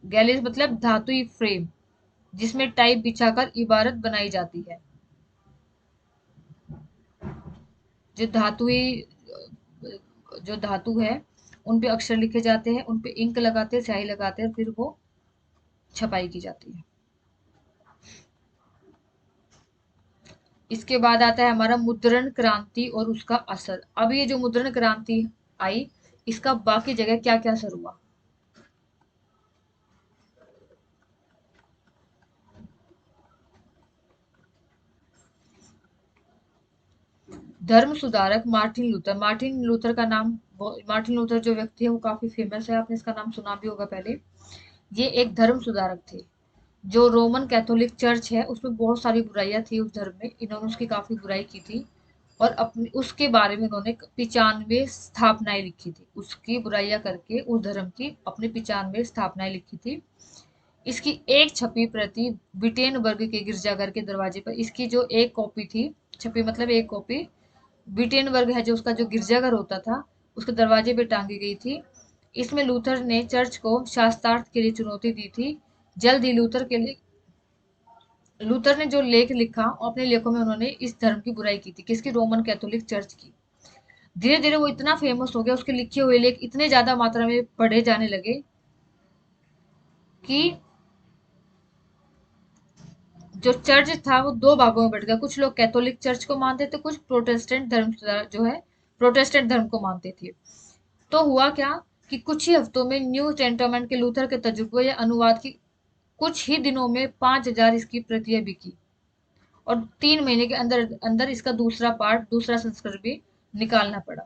गैलिस मतलब धातुई फ्रेम जिसमें टाइप बिछाकर इबारत बनाई जाती है। जो धातुई जो धातु है उन पे अक्षर लिखे जाते हैं, उन पे इंक लगाते हैं, स्याही लगाते हैं, फिर वो छपाई की जाती है। इसके बाद आता है हमारा मुद्रण क्रांति और उसका असर। अब ये जो मुद्रण क्रांति आई, इसका बाकी जगह क्या क्या असर हुआ? धर्म सुधारक मार्टिन लूथर। मार्टिन लूथर का नाम, मार्टिन लूथर जो व्यक्ति है वो काफी फेमस है, आपने इसका नाम सुना भी होगा पहले। ये एक धर्म सुधारक थे। जो रोमन कैथोलिक चर्च है उसमें बहुत सारी बुराइयां थी, उस धर्म में इन्होंने उसकी काफी बुराई की थी। और अपनी उसके बारे में उन्होंने 95 स्थापनाएं लिखी थी, उसकी बुराइयां करके उस धर्म की अपनी 95 स्थापनाएं लिखी थी। इसकी एक छपी प्रति विटेनबर्ग के गिरजाघर के दरवाजे पर, इसकी जो एक कॉपी थी, छपी मतलब एक कॉपी, विटेनबर्ग है जो उसका जो गिरजाघर होता था उसके दरवाजे पे टांगी गई थी। इसमें लूथर ने चर्च को शास्त्रार्थ के लिए चुनौती दी थी। जल्द ही लूथर ने जो लेख लिखा, अपने लेखों में उन्होंने इस धर्म की बुराई की थी, किसकी? रोमन कैथोलिक चर्च की। धीरे धीरे वो इतना फेमस हो गया, उसके लिखे हुए लेख इतने ज्यादा मात्रा में पढ़े जाने लगे कि जो चर्च था वो दो भागों में बट गया। कुछ लोग कैथोलिक चर्च को मानते थे, कुछ प्रोटेस्टेंट धर्म जो है प्रोटेस्टेंट धर्म को मानते थे। तो हुआ क्या कि कुछ ही हफ्तों में न्यू टेस्टामेंट के लूथर के तजुर्बे या अनुवाद की कुछ ही दिनों में 5,000 इसकी प्रतियां बिकी। और 3 महीने के अंदर अंदर इसका दूसरा पार्ट, दूसरा संस्करण भी निकालना पड़ा।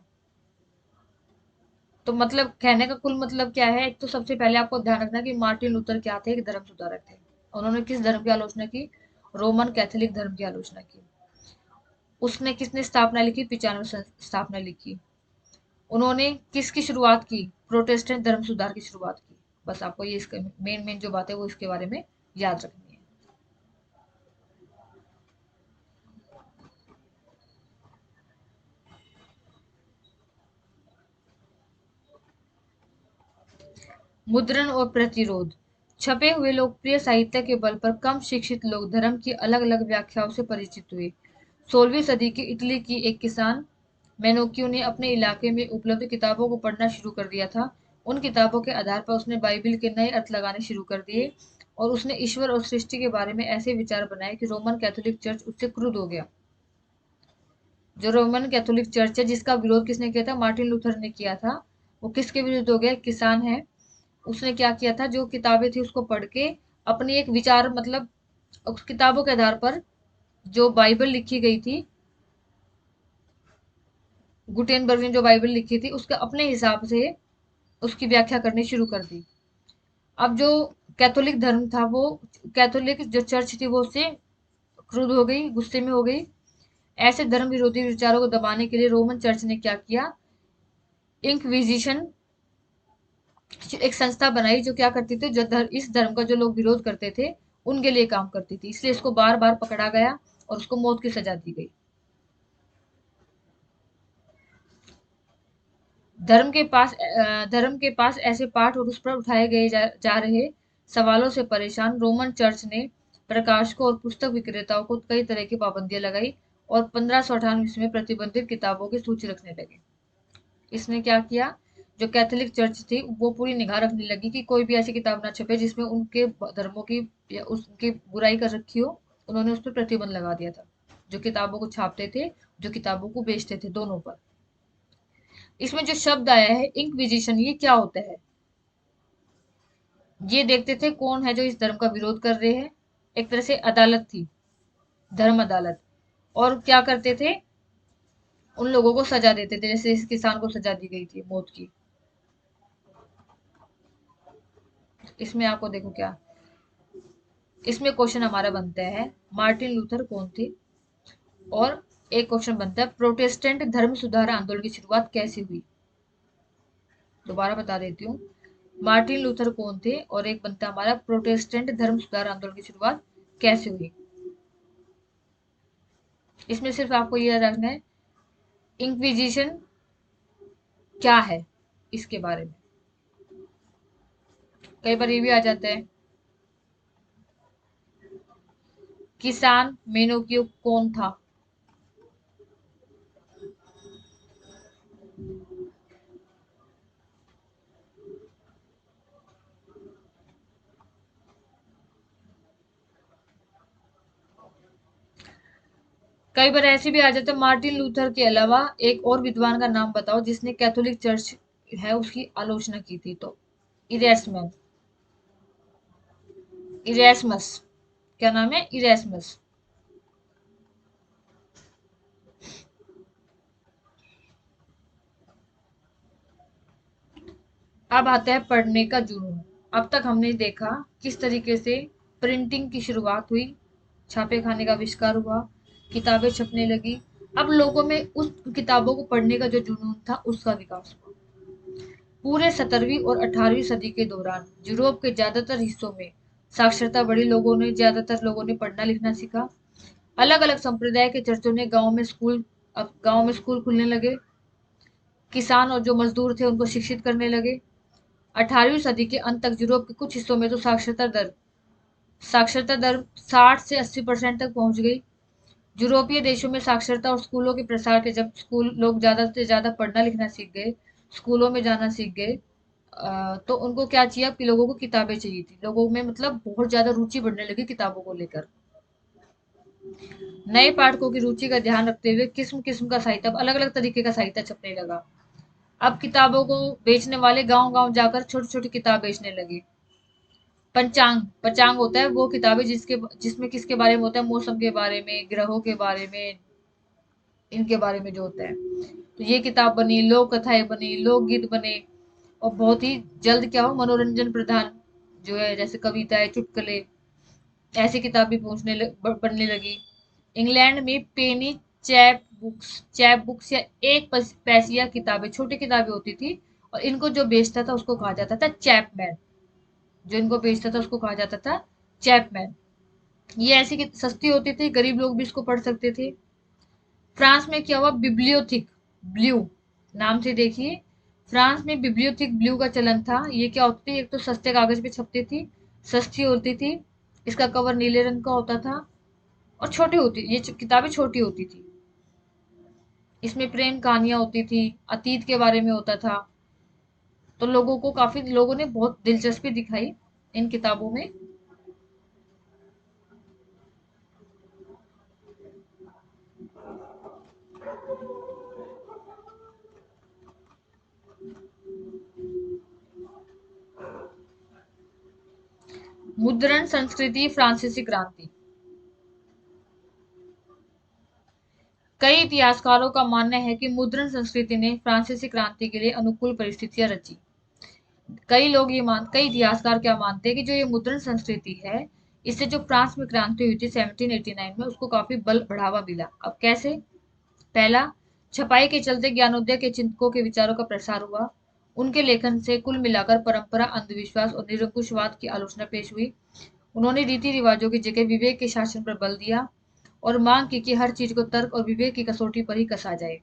तो मतलब कहने का कुल मतलब क्या है, एक तो सबसे पहले आपको ध्यान रखना कि मार्टिन लूथर क्या थे, एक धर्म सुधारक थे। उन्होंने किस धर्म की आलोचना की? रोमन कैथोलिक धर्म की आलोचना की। उसने किसने स्थापना लिखी? 95 स्थापना लिखी। उन्होंने किसकी शुरुआत की? प्रोटेस्टेंट धर्म सुधार की शुरुआत की। बस आपको ये इसका मेन मेन जो बात है वो इसके बारे में याद रखनी है। मुद्रण और प्रतिरोध। छपे हुए लोकप्रिय साहित्य के बल पर कम शिक्षित लोग धर्म की अलग अलग व्याख्याओं से परिचित हुए। 16वीं सदी की इटली की एक किसान मेनोक्यू ने अपने इलाके में उपलब्ध किताबों को पढ़ना शुरू कर दिया था। उन किताबों के आधार पर उसने बाइबिल के नए अर्थ लगाने शुरू कर दिए और उसने ईश्वर और सृष्टि के बारे में ऐसे विचार बनाए कि रोमन कैथोलिक चर्च उससे क्रुद्ध हो गया। जो रोमन कैथोलिक चर्च है जिसका विरोध किसने किया था? मार्टिन लूथर ने किया था। वो किसके विरुद्ध हो गया? किसान है। उसने क्या किया था? जो किताबें थी उसको पढ़ के अपनी एक विचार मतलब उस किताबों के आधार पर जो बाइबल लिखी गई थी, गुटेनबर्ग ने जो बाइबल लिखी थी उसके अपने हिसाब से उसकी व्याख्या करनी शुरू कर दी। अब जो कैथोलिक धर्म था वो, कैथोलिक जो चर्च थी वो उससे क्रुद्ध हो गई, गुस्से में हो गई। ऐसे धर्म विरोधी विचारों को दबाने के लिए रोमन चर्च ने क्या किया? इंक्विजिशन एक संस्था बनाई जो क्या करती थी, इस धर्म का जो लोग विरोध करते थे उनके लिए काम करती थी। इसलिए इसको बार बार पकड़ा गया और उसको मौत की सजा दी गई। धर्म के पास ऐसे पाठ और उस पर उठाए गए जा रहे सवालों से परेशान रोमन चर्च ने प्रकाशकों और पुस्तक विक्रेताओं को कई तरह की पाबंदियां लगाई और 1598 में प्रतिबंधित किताबों की सूची रखने लगे। इसने क्या किया? जो कैथोलिक चर्च थी वो पूरी निगाह रखने लगी कि कोई भी ऐसी किताब ना छपे जिसमें उनके धर्मों की या उसकी बुराई कर रखी हो। उन्होंने उस पर प्रतिबंध लगा दिया था, जो किताबों को छापते थे, जो किताबों को बेचते थे, दोनों पर। इसमें जो शब्द आया है इंक्विजिशन, ये क्या होता है? ये देखते थे कौन है जो इस धर्म का विरोध कर रहे हैं। एक तरह से अदालत थी, धर्म अदालत। और क्या करते थे? उन लोगों को सजा देते थे, जैसे इस किसान को सजा दी गई थी मौत की। इसमें आपको देखो क्या, इसमें क्वेश्चन हमारा बनता है मार्टिन लूथर कौन थे, और एक क्वेश्चन बनता है प्रोटेस्टेंट धर्म सुधार आंदोलन की शुरुआत कैसे हुई। दोबारा बता देती हूँ, मार्टिन लूथर कौन थे, और एक बनता है हमारा प्रोटेस्टेंट धर्म सुधार आंदोलन की शुरुआत कैसे हुई। इसमें सिर्फ आपको ये याद रखना है इंक्विजिशन क्या है, इसके बारे में। कई बार ये भी आ जाता है किसान मेनोक्यू कौन था। कई बार ऐसे भी आ जाता है मार्टिन लूथर के अलावा एक और विद्वान का नाम बताओ जिसने कैथोलिक चर्च है उसकी आलोचना की थी। तो इरेस्मस, इरेस्मस, क्या नाम है? इरेस्मस। अब आता है पढ़ने का जुनून। अब तक हमने देखा किस तरीके से प्रिंटिंग की शुरुआत हुई, छापे खाने का आविष्कार हुआ, किताबें छपने लगी। अब लोगों में उस किताबों को पढ़ने का जो जुनून था उसका विकास हुआ। पूरे 17वीं और 18वीं सदी के दौरान यूरोप के ज्यादातर हिस्सों में साक्षरता बढ़ी, ज्यादातर लोगों ने पढ़ना लिखना सीखा। अलग अलग संप्रदाय के चर्चों ने गांव में स्कूल खुलने लगे। किसान और जो मजदूर थे उनको शिक्षित करने लगे। 18वीं सदी के अंत तक यूरोप के कुछ हिस्सों में तो साक्षरता दर 60 से 80% तक पहुंच गई। यूरोपीय देशों में साक्षरता और स्कूलों के प्रसार के जब स्कूल लोग ज्यादा से ज्यादा पढ़ना लिखना सीख गए, स्कूलों में जाना सीख गए, तो उनको क्या चाहिए कि लोगों को किताबें चाहिए थी। लोगों में मतलब बहुत ज्यादा रुचि बढ़ने लगी किताबों को लेकर। नए पाठकों की रुचि का ध्यान रखते हुए किस्म किस्म का साहित्य, अलग अलग तरीके का साहित्य छपने लगा। अब किताबों को बेचने वाले गांव गांव जाकर छोटी छोटी किताब बेचने लगे। पंचांग पंचांग होता है वो किताबें जिसमें किसके बारे में होता है, मौसम के बारे में, ग्रहों के बारे में, इनके बारे में जो होता है। तो ये किताब बनी, लोक कथाएं बनी, लोकगीत बने, और बहुत ही जल्द क्या हो, मनोरंजन प्रधान जो है जैसे कविताएं, चुटकुले, ऐसी किताबें बनने लगी। इंग्लैंड में पेनी चैप बुक्स या एक पैसिया किताबें, छोटी किताबें होती थी, और इनको जो बेचता था उसको कहा जाता था चैपमैन। जो इनको बेचता था उसको कहा जाता था चैपमैन। ये ऐसी सस्ती होती थी, गरीब लोग भी इसको पढ़ सकते थे। फ्रांस में क्या हुआ, बिब्लियोथिक ब्लू नाम से देखिए। फ्रांस में बिब्लियोथिक ब्लू का चलन था। ये क्या होती थी, एक तो सस्ते कागज पे छपती थी, सस्ती होती थी, इसका कवर नीले रंग का होता था, और छोटी होती, ये किताबें छोटी होती थी। इसमें प्रेम कहानियां होती थी, अतीत के बारे में होता था। तो काफी लोगों ने बहुत दिलचस्पी दिखाई इन किताबों में। मुद्रण संस्कृति, फ्रांसीसी क्रांति। कई इतिहासकारों का मानना है कि मुद्रण संस्कृति ने फ्रांसीसी क्रांति के लिए अनुकूल परिस्थितियां रची। कई इतिहासकार क्या मानते हैं कि जो ये मुद्रण संस्कृति है, इससे जो फ्रांस में क्रांति हुई थी 1789 में, उसको काफी बल बढ़ावा मिला। अब कैसे? पहला, छपाई के चलते ज्ञानोदय के चिंतकों के विचारों का प्रसार हुआ। उनके लेखन से कुल मिलाकर परंपरा, अंधविश्वास और निरंकुशवाद की आलोचना पेश हुई। उन्होंने रीति रिवाजों की जगह विवेक के शासन पर बल दिया और मांग की कि हर चीज को तर्क और विवेक की कसौटी पर ही कसा जाए।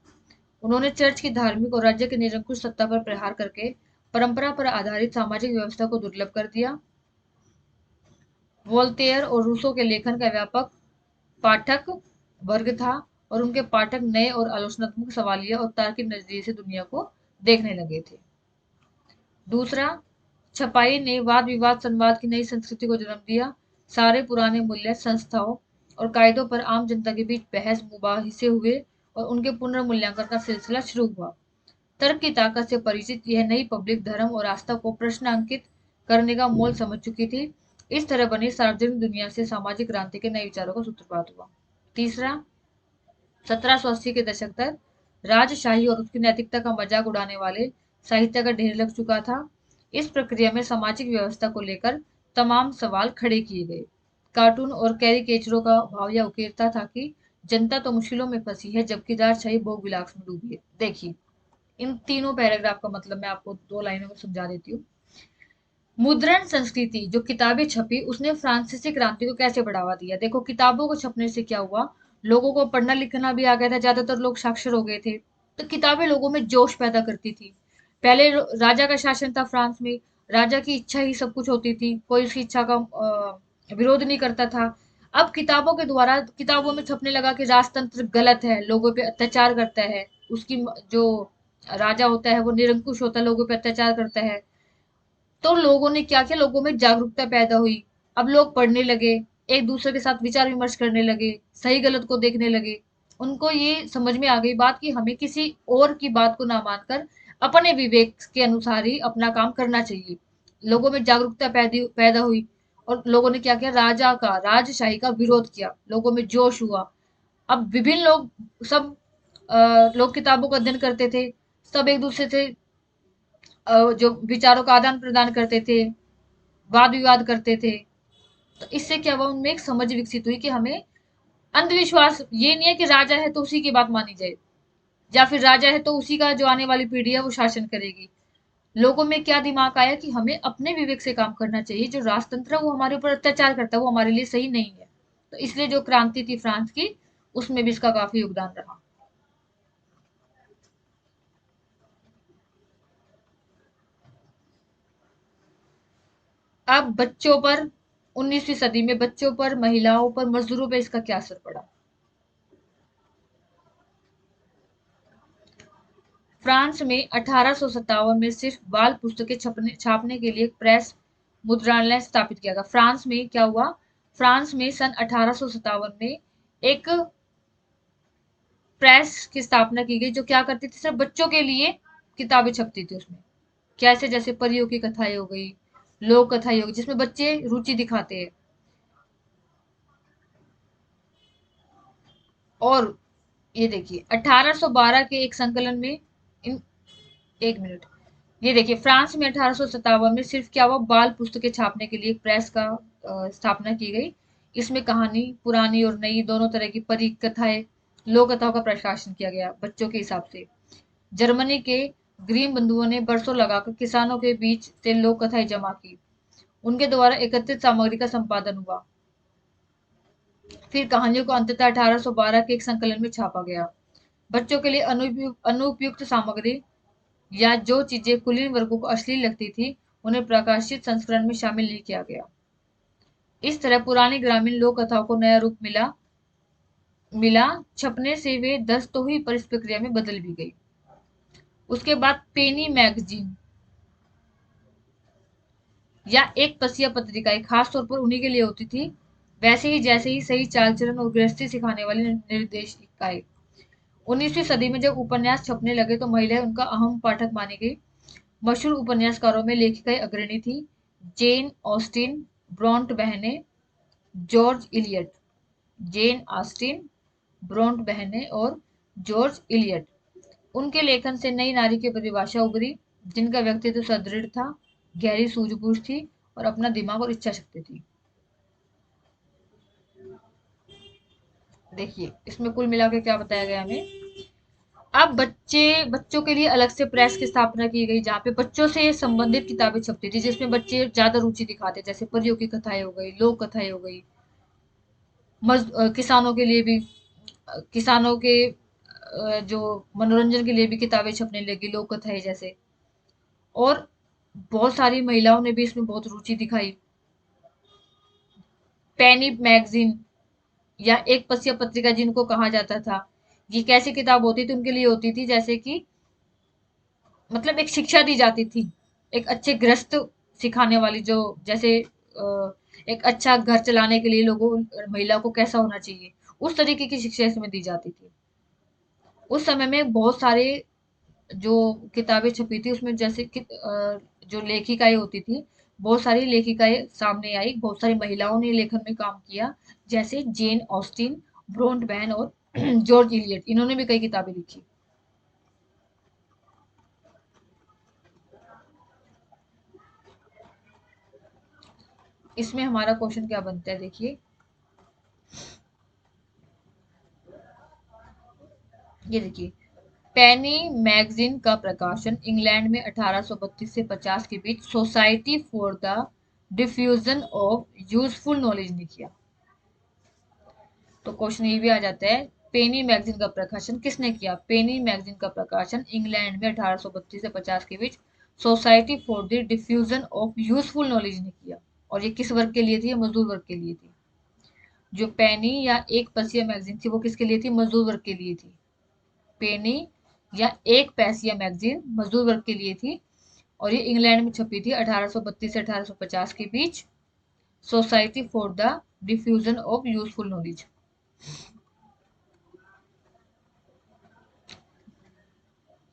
उन्होंने चर्च की धार्मिक और राज्य की निरंकुश सत्ता पर प्रहार करके परंपरा पर आधारित सामाजिक व्यवस्था को दुर्लभ कर दिया। वोल्टेयर और रूसो के लेखन का व्यापक पाठक वर्ग था, और उनके पाठक नए और आलोचनात्मक, सवालिया और तार्किक नजरिए से दुनिया को देखने लगे थे। दूसरा, छपाई ने वाद विवाद संवाद की नई संस्कृति को जन्म दिया। सारे पुराने मूल्य, संस्थाओं और कायदों पर आम जनता के बीच बहस मुबाहिसे हुए और उनके पुनर्मूल्यांकन का सिलसिला शुरू हुआ। तर्क की ताकत से परिचित यह नई पब्लिक धर्म और आस्था को प्रश्नांकित करने का मोल समझ चुकी थी। इस तरह बनी सार्वजनिक दुनिया से सामाजिक क्रांति के नए विचारों का सूत्रपात हुआ। तीसरा, 1780 के दशक तक राजशाही और उसकी नैतिकता का मजाक उड़ाने वाले साहित्य का ढेर लग चुका था। इस प्रक्रिया में सामाजिक व्यवस्था को लेकर तमाम सवाल खड़े किए गए। कार्टून और कैरिकेचरों का भाव यह उकेरता था कि जनता तो मुश्किलों में फंसी है, जबकि राजशाही भोग विलास में डूबी है। देखिए, इन तीनों पैराग्राफ का मतलब मैं आपको 2 लाइनों में समझा देती हूँ। मुद्रण संस्कृति, जो किताबें छपी, उसने फ्रांसीसी क्रांति को कैसे बढ़ावा दिया। देखो, किताबों को छपने से क्या हुआ, लोगों को पढ़ना लिखना भी आ गया था, ज्यादातर लोग साक्षर हो गए थे। तो किताबें लोगों में जोश पैदा करती थी। पहले राजा का शासन था फ्रांस में, राजा की इच्छा ही सब कुछ होती थी, कोई उसकी इच्छा का विरोध नहीं करता था। अब किताबों के द्वारा किताबों में छपने लगा कि राजतंत्र गलत है, लोगों पे अत्याचार करता है, उसकी जो राजा होता है वो निरंकुश होता है, लोगों पे अत्याचार करता है। तो लोगों ने क्या किया, लोगों में जागरूकता पैदा हुई। अब लोग पढ़ने लगे, एक दूसरे के साथ विचार विमर्श करने लगे, सही गलत को देखने लगे। उनको ये समझ में आ गई बात कि हमें किसी और की बात को ना मानकर अपने विवेक के अनुसार ही अपना काम करना चाहिए। लोगों में जागरूकता पैदा हुई, और लोगों ने क्या किया, राजशाही का विरोध किया, लोगों में जोश हुआ। अब विभिन्न लोग, सब लोग किताबों का अध्ययन करते थे, सब एक दूसरे से जो विचारों का आदान प्रदान करते थे, वाद विवाद करते थे। तो इससे क्या हुआ, उनमें एक समझ विकसित हुई कि हमें अंधविश्वास ये नहीं है कि राजा है तो उसी की बात मानी जाए, या फिर राजा है तो उसी का जो आने वाली पीढ़ी है वो शासन करेगी। लोगों में क्या दिमाग आया कि हमें अपने विवेक से काम करना चाहिए, जो राजतंत्र है वो हमारे ऊपर अत्याचार करता है वो हमारे लिए सही नहीं है। तो इसलिए जो क्रांति थी फ्रांस की, उसमें भी इसका काफी योगदान रहा। अब बच्चों पर, 19वीं सदी में बच्चों पर, महिलाओं पर, मजदूरों पर इसका क्या असर पड़ा। फ्रांस में 1857 में सिर्फ बाल पुस्तकें छापने के लिए एक प्रेस मुद्रणालय स्थापित किया गया। फ्रांस में क्या हुआ, फ्रांस में सन 1857 में एक प्रेस की स्थापना की गई जो क्या करती थी, सिर्फ बच्चों के लिए किताबें छपती थी उसमें। कैसे, जैसे परियों की कथाएं हो गई, लोक कथाएं हो गई, जिसमें बच्चे रुचि दिखाते हैं। और ये देखिए 1812 के एक संकलन में, इन, एक मिनट, ये देखिए फ्रांस में 1857 में सिर्फ क्या हुआ, बाल पुस्तकें छापने के लिए एक प्रेस का स्थापना की गई। इसमें कहानी पुरानी और नई दोनों तरह की परी कथाएं, लोक कथाओं का प्रकाशन किया गया बच्चों के हिसाब से। जर्मनी के ग्रीम बंधुओं ने बरसों लगाकर किसानों के बीच से लोक कथाएं जमा की। उनके द्वारा एकत्रित सामग्री का संपादन हुआ। फिर कहानियों को अंततः 1812 के एक संकलन में छापा गया। बच्चों के लिए अनुपयुक्त सामग्री या जो चीजें कुलीन वर्गों को अश्लील लगती थी, उन्हें प्रकाशित संस्करण में शामिल नहीं किया गया। इस तरह पुरानी ग्रामीण लोक कथाओं को नया रूप मिला मिला छपने से वे दस्त तो हुई, पर इस प्रक्रिया में बदल भी गई। उसके बाद पेनी मैगजीन या एक पसिया पत्रिकाएं खास तौर पर उन्हीं के लिए होती थी, वैसे ही जैसे ही सही चाल चलन और गृहस्थी सिखाने वाली निर्देशिकाएं। 19वीं सदी में जब उपन्यास छपने लगे तो महिलाएं उनका अहम पाठक मानी गई। मशहूर उपन्यासकारों में लेखिकाएं अग्रणी थी, जेन ऑस्टिन, ब्रॉन्ट बहनें, जॉर्ज इलियट। जेन ऑस्टिन, ब्रॉन्ट बहनें और जॉर्ज इलियट। उनके लेखन से नई नारी की परिभाषा उभरी, जिनका व्यक्तित्व सुदृढ़ था, गहरी सूझबूझ थी और अपना दिमाग और इच्छा शक्ति थी। देखिए इसमें कुल मिला के क्या बताया गया हमें। अब बच्चों के लिए अलग से प्रेस की स्थापना की गई, जहाँ पे बच्चों से संबंधित किताबें छपती थी, जिसमें बच्चे ज्यादा रुचि दिखाते, जैसे परियों की कथाएं हो गई, लोक कथाएं हो गई। किसानों के लिए भी, किसानों के जो मनोरंजन के लिए भी किताबें छपने लगी, लोक कथाएं जैसे। और बहुत सारी महिलाओं ने भी इसमें बहुत रुचि दिखाई। पेनी मैगजीन या एक पसिया पत्रिका जिनको कहा जाता था, ये कैसी किताब होती थी, उनके लिए होती थी जैसे कि मतलब एक शिक्षा दी जाती थी, एक अच्छे गृहस्थ सिखाने वाली, जो जैसे एक अच्छा घर चलाने के लिए लोगों महिला को कैसा होना चाहिए, उस तरीके की शिक्षा इसमें दी जाती थी। उस समय में बहुत सारे जो किताबें छपी थी उसमें जैसे कि जो लेखिकाएं होती थी, बहुत सारी लेखिकाएं सामने आई, बहुत सारी महिलाओं ने लेखन में काम किया, जैसे जेन ऑस्टिन, ब्रोंट बैन और जॉर्ज इलियट, इन्होंने भी कई किताबें लिखी। इसमें हमारा क्वेश्चन क्या बनता है, देखिए ये देखिए, पेनी मैगजीन का प्रकाशन इंग्लैंड में 1832 से 50 के बीच society for the diffusion of useful knowledge ने किया। तो क्वेश्चन ये भी आ जाता है, पेनी मैगजीन का प्रकाशन किसने किया। पेनी मैगजीन का प्रकाशन इंग्लैंड में 1832 से 50 के बीच society for the diffusion of useful knowledge ने किया। और ये किस वर्ग के लिए थी, मजदूर वर्ग के लिए थी। जो पेनी या एक पसिया मैगजीन थी वो किसके लिए थी, मजदूर वर्ग के लिए थी। पेनी या एक पैसिया मैगजीन मजदूर वर्ग के लिए थी, और ये इंग्लैंड में छपी थी 1832 से 1850 के बीच, society for the diffusion of useful knowledge.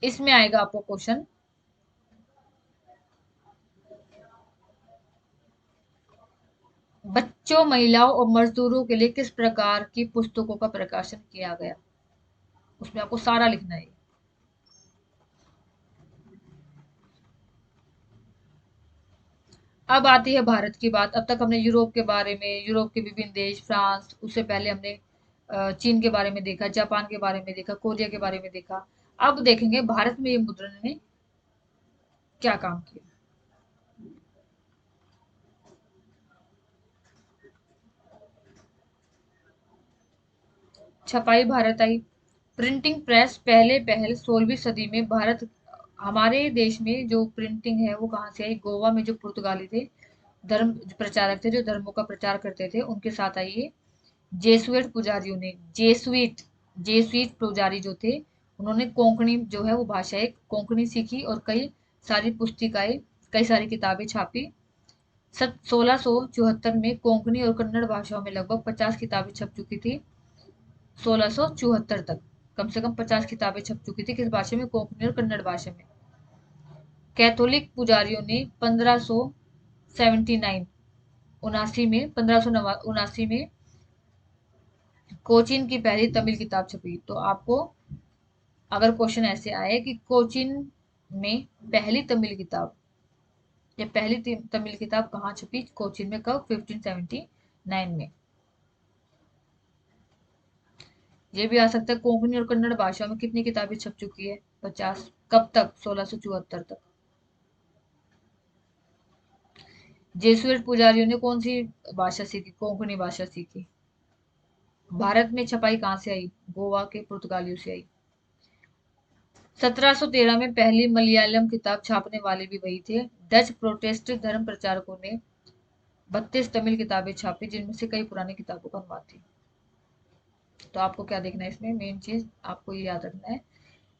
इसमें आएगा आपको क्वेश्चन, बच्चों, महिलाओं और मजदूरों के लिए किस प्रकार की पुस्तकों का प्रकाशन किया गया। उसमें आपको सारा लिखना है। अब आती है भारत की बात। अब तक हमने यूरोप के बारे में, यूरोप के विभिन्न देश, फ्रांस, उससे पहले हमने चीन के बारे में देखा, जापान के बारे में देखा, कोरिया के बारे में देखा। अब देखेंगे भारत में ये मुद्रण ने क्या काम किया। छपाई भारत आई। प्रिंटिंग प्रेस पहले पहल 16वीं सदी में भारत, हमारे देश में जो प्रिंटिंग है वो कहाँ से आई? गोवा में जो पुर्तगाली थे, धर्म प्रचारक थे, जो धर्मों का प्रचार करते थे, उनके साथ आई है। जेसुइट पुजारियों ने, जेसुइट पुजारी जो थे, उन्होंने कोंकणी जो है वो भाषा, एक कोंकणी सीखी और कई सारी पुस्तिकाएं, कई सारी किताबें छापी। 1674 में कोंकणी और कन्नड़ भाषाओं में लगभग 50 किताबें छप चुकी थी। 1674 तक कम से कम 50 किताबें छप चुकी थी। किस भाषा में? कोंकणी और कन्नड़ भाषा में। कैथोलिक पुजारियों ने 1579 उनासी में 1579 में कोचीन की पहली तमिल किताब छपी। तो आपको अगर क्वेश्चन ऐसे आए कि कोचीन में पहली तमिल किताब, या पहली तमिल किताब कहाँ छपी? कोचीन में। कब? 1579 में। ये भी आ सकता है कोंकणी और कन्नड़ भाषा में कितनी किताबें छप चुकी है? 50। कब तक? 1674 तक। जेसुइट पुजारियों ने कौन सी भाषा सीखी? कोंकणी भाषा सीखी। भारत में छपाई कहाँ से आई? गोवा के पुर्तगालियों से आई। 1713 में पहली मलयालम किताब छापने वाले भी वही थे। डच प्रोटेस्टेंट धर्म प्रचारकों ने 32 तमिल किताबें छापी, जिनमें से कई पुरानी किताबों का अनुवाद थी। तो आपको क्या देखना है इसमें? मेन चीज आपको ये याद रखना है,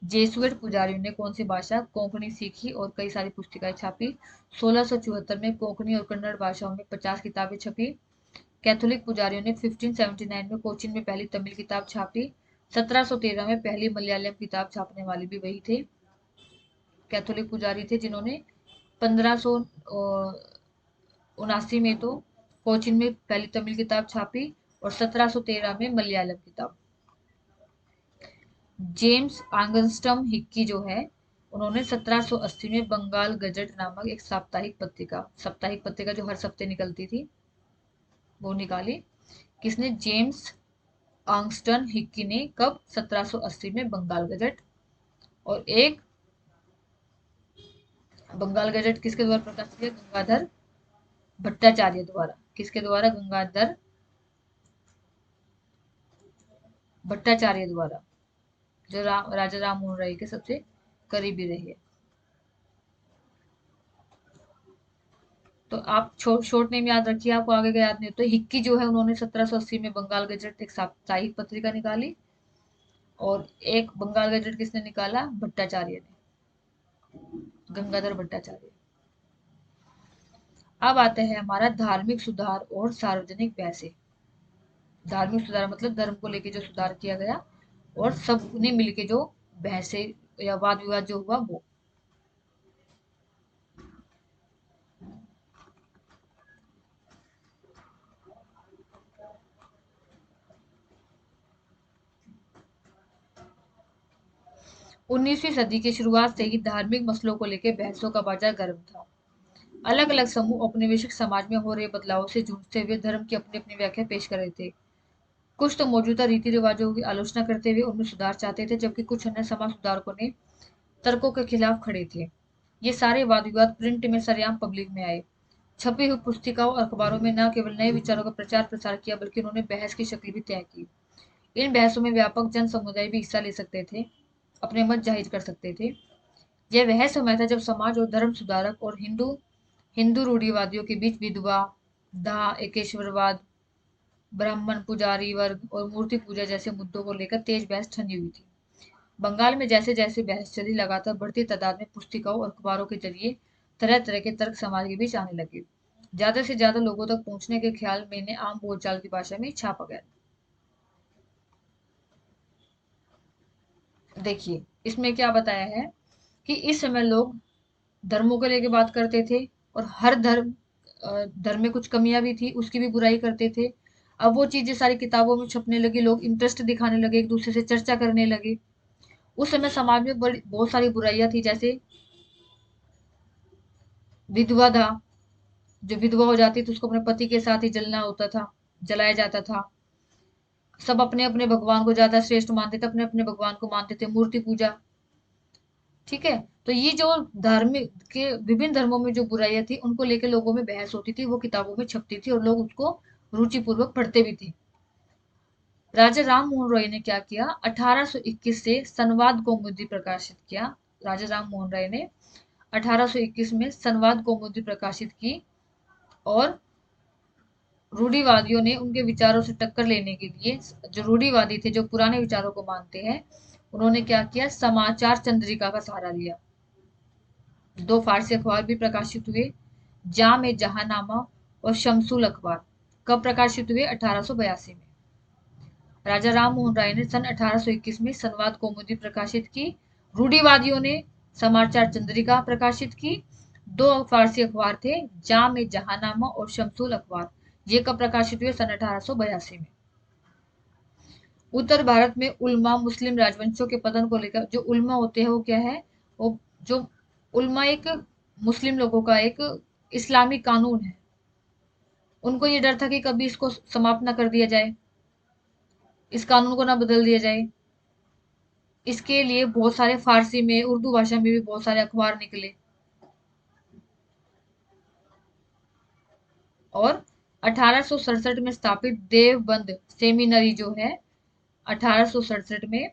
जेसुइट पुजारियों ने कौन सी भाषा? कोंकणी सीखी और कई सारी पुस्तिकाएं छापी। 1674 में कोंकणी और कन्नड़ भाषाओं में 50 किताबें छपी। कैथोलिक पुजारियों ने 1579 में कोचीन में पहली तमिल किताब छापी। 1713 में पहली मलयालम किताब छापने वाले भी वही थे, कैथोलिक पुजारी थे, जिन्होंने 1579 में तो कोचीन में पहली तमिल किताब छापी और 1713 में मलयालम किताब। जेम्स आंगस्टम हिक्की जो है, उन्होंने 1780 में बंगाल गजट नामक एक साप्ताहिक पत्रिका जो हर सप्ते निकलती थी, वो निकाली। किसने? जेम्स आंगस्टन हिक्की ने। कब? 1780 में बंगाल गजट। और एक बंगाल गजट किसके द्वारा प्रकाशित किया? गंगाधर भट्टाचार्य द्वारा। किसके द्वारा? गंगाधर भट्टाचार्य द्वारा, जो राजा राम मोहन राय के सबसे करीबी रहे। तो आप शॉर्ट नेम याद रखिए, आपको आगे का याद नहीं हो तो। हिक्की जो है, उन्होंने 1780 में बंगाल गजट एक साप्ताहिक पत्रिका निकाली। और एक बंगाल गजट किसने निकाला? भट्टाचार्य ने, गंगाधर भट्टाचार्य। अब आता है हमारा धार्मिक सुधार और सार्वजनिक बहसें। धार्मिक सुधार मतलब धर्म को लेके जो सुधार किया गया, और सबने मिलके जो बहसें या वाद विवाद जो हुआ वो। 19वीं सदी की शुरुआत से ही धार्मिक मसलों को लेकर बहसों का बाजार गर्म था। अलग अलग समूह औपनिवेशिक समाज में हो रहे बदलावों से जूझते हुए धर्म की अपनी अपनी व्याख्या पेश कर रहे थे। कुछ तो मौजूदा रीति रिवाजों की आलोचना करते हुए उनमें सुधार चाहते थे, जबकि कुछ अन्य समाज सुधारकों ने तर्कों के खिलाफ खड़े थे। ये सारे वाद विवाद प्रिंट में सरेआम पब्लिक में आए। छपी हुई पुस्तिकाओं और अखबारों में न केवल नए विचारों का प्रचार प्रसार किया, बल्कि उन्होंने बहस की शक्ल भी तय की। इन बहसों में व्यापक जन समुदाय भी हिस्सा ले सकते थे, अपने मत जाहिर कर सकते थे। यह वह समय था जब समाज और धर्म सुधारक और हिंदू हिंदू रूढ़िवादियों के बीच विधवा दाह, एकेश्वरवाद, ब्राह्मण पुजारी वर्ग और मूर्ति पूजा जैसे मुद्दों को लेकर तेज बहस ठंडी हुई थी। बंगाल में जैसे जैसे बहस चली, लगातार बढ़ती तादाद में पुस्तिकाओं और अखबारों के जरिए तरह तरह के तर्क समाज के बीच आने लगे। ज्यादा से ज्यादा लोगों तक पहुंचने के ख्याल में इन्हें आम बोलचाल की भाषा में छापा गया। देखिए इसमें क्या बताया है कि इस समय लोग धर्मों को लेकर बात करते थे, और हर धर्म में कुछ कमियां भी थी, उसकी भी बुराई करते थे। अब वो चीजें सारी किताबों में छपने लगी, लोग इंटरेस्ट दिखाने लगे, एक दूसरे से चर्चा करने लगे। उस समय समाज में बड़ी बहुत सारी बुराइयां थी, जैसे विधवा था, जो विधवा हो जाती थी उसको अपने पति के साथ ही जलना होता था, जलाया जाता था। सब अपने अपने भगवान को ज्यादा श्रेष्ठ मानते थे, अपने अपने भगवान को मानते थे, मूर्ति पूजा। ठीक है। तो ये जो धार्मिक के विभिन्न धर्मों में जो बुराइयां थी उनको लेकर लोगों में बहस होती थी, वो किताबों में छपती थी और लोग उसको रुचिपूर्वक पढ़ते भी थे। राजा राम मोहन रॉय ने क्या किया, 1821 से संवाद कौमुदी प्रकाशित किया। राजा राम मोहन राय ने 1821 में संवाद कौमुदी प्रकाशित की और रूढ़िवादियों ने उनके विचारों से टक्कर लेने के लिए, जो रूढ़िवादी थे, जो पुराने विचारों को मानते हैं, उन्होंने क्या किया, समाचार चंद्रिका का सहारा लिया। दो फारसी अखबार भी प्रकाशित हुए, जाम ए जहांनामा और शमसुल अखबार। कब प्रकाशित हुए, 1882 में। राजा राम मोहन राय ने सन 1821 में संवाद कौमुदी प्रकाशित की। रूढ़िवादियों ने समाचार चंद्रिका प्रकाशित की। दो फारसी अखबार थे, जाम ए जहांनामा और शमसुल अखबार। ये कब प्रकाशित हुए, सन 1882 में। उत्तर भारत में उल्मा मुस्लिम राजवंशों के पतन को लेकर, जो उल्मा होते हैं वो क्या है, वो जो उल्मा एक मुस्लिम लोगों का एक इस्लामिक कानून है। उनको ये डर था कि कभी इसको समाप्त ना कर दिया जाए, इस कानून को ना बदल दिया जाए। इसके लिए बहुत सारे फारसी में, उर्दू भाषा में भी बहुत सारे अखबार निकले। और 1867 में स्थापित देवबंद सेमिनरी जो है, 1867 में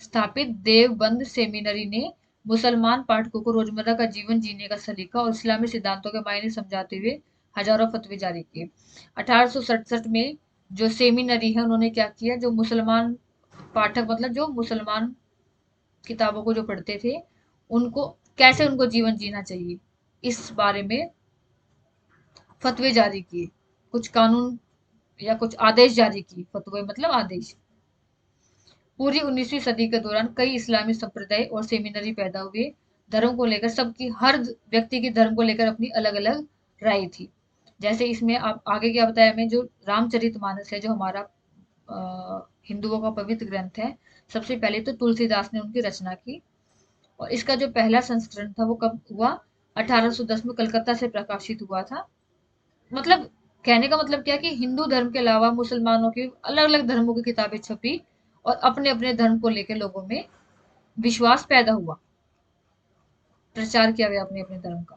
स्थापित देवबंद सेमिनरी ने मुसलमान पाठकों को रोजमर्रा का जीवन जीने का सलीका और इस्लामी सिद्धांतों के मायने समझाते हुए हजारों फतवे जारी किए। 1867 में जो सेमिनरी है उन्होंने क्या किया, जो मुसलमान पाठक मतलब जो मुसलमान किताबों को जो पढ़ते थे, उनको कैसे उनको जीवन जीना चाहिए इस बारे में फतवे जारी किए, कुछ कानून या कुछ आदेश जारी किए। फतवे मतलब आदेश। पूरी 19वीं सदी के दौरान कई इस्लामी संप्रदाय और सेमिनरी पैदा हुए। धर्म को लेकर सबकी, हर व्यक्ति की धर्म को लेकर अपनी अलग अलग राय थी। जैसे इसमें आप आगे क्या बताया हमें, जो रामचरितमानस है, जो हमारा हिंदुओं का पवित्र ग्रंथ है, सबसे पहले तो तुलसीदास ने उनकी रचना की और इसका जो पहला संस्करण था वो कब हुआ, 1810 में कलकत्ता से प्रकाशित हुआ था। मतलब कहने का मतलब क्या कि हिंदू धर्म के अलावा मुसलमानों की अलग अलग धर्मों की किताबें छपी और अपने अपने धर्म को लेकर लोगों में विश्वास पैदा हुआ, प्रचार किया गया अपने अपने धर्म का।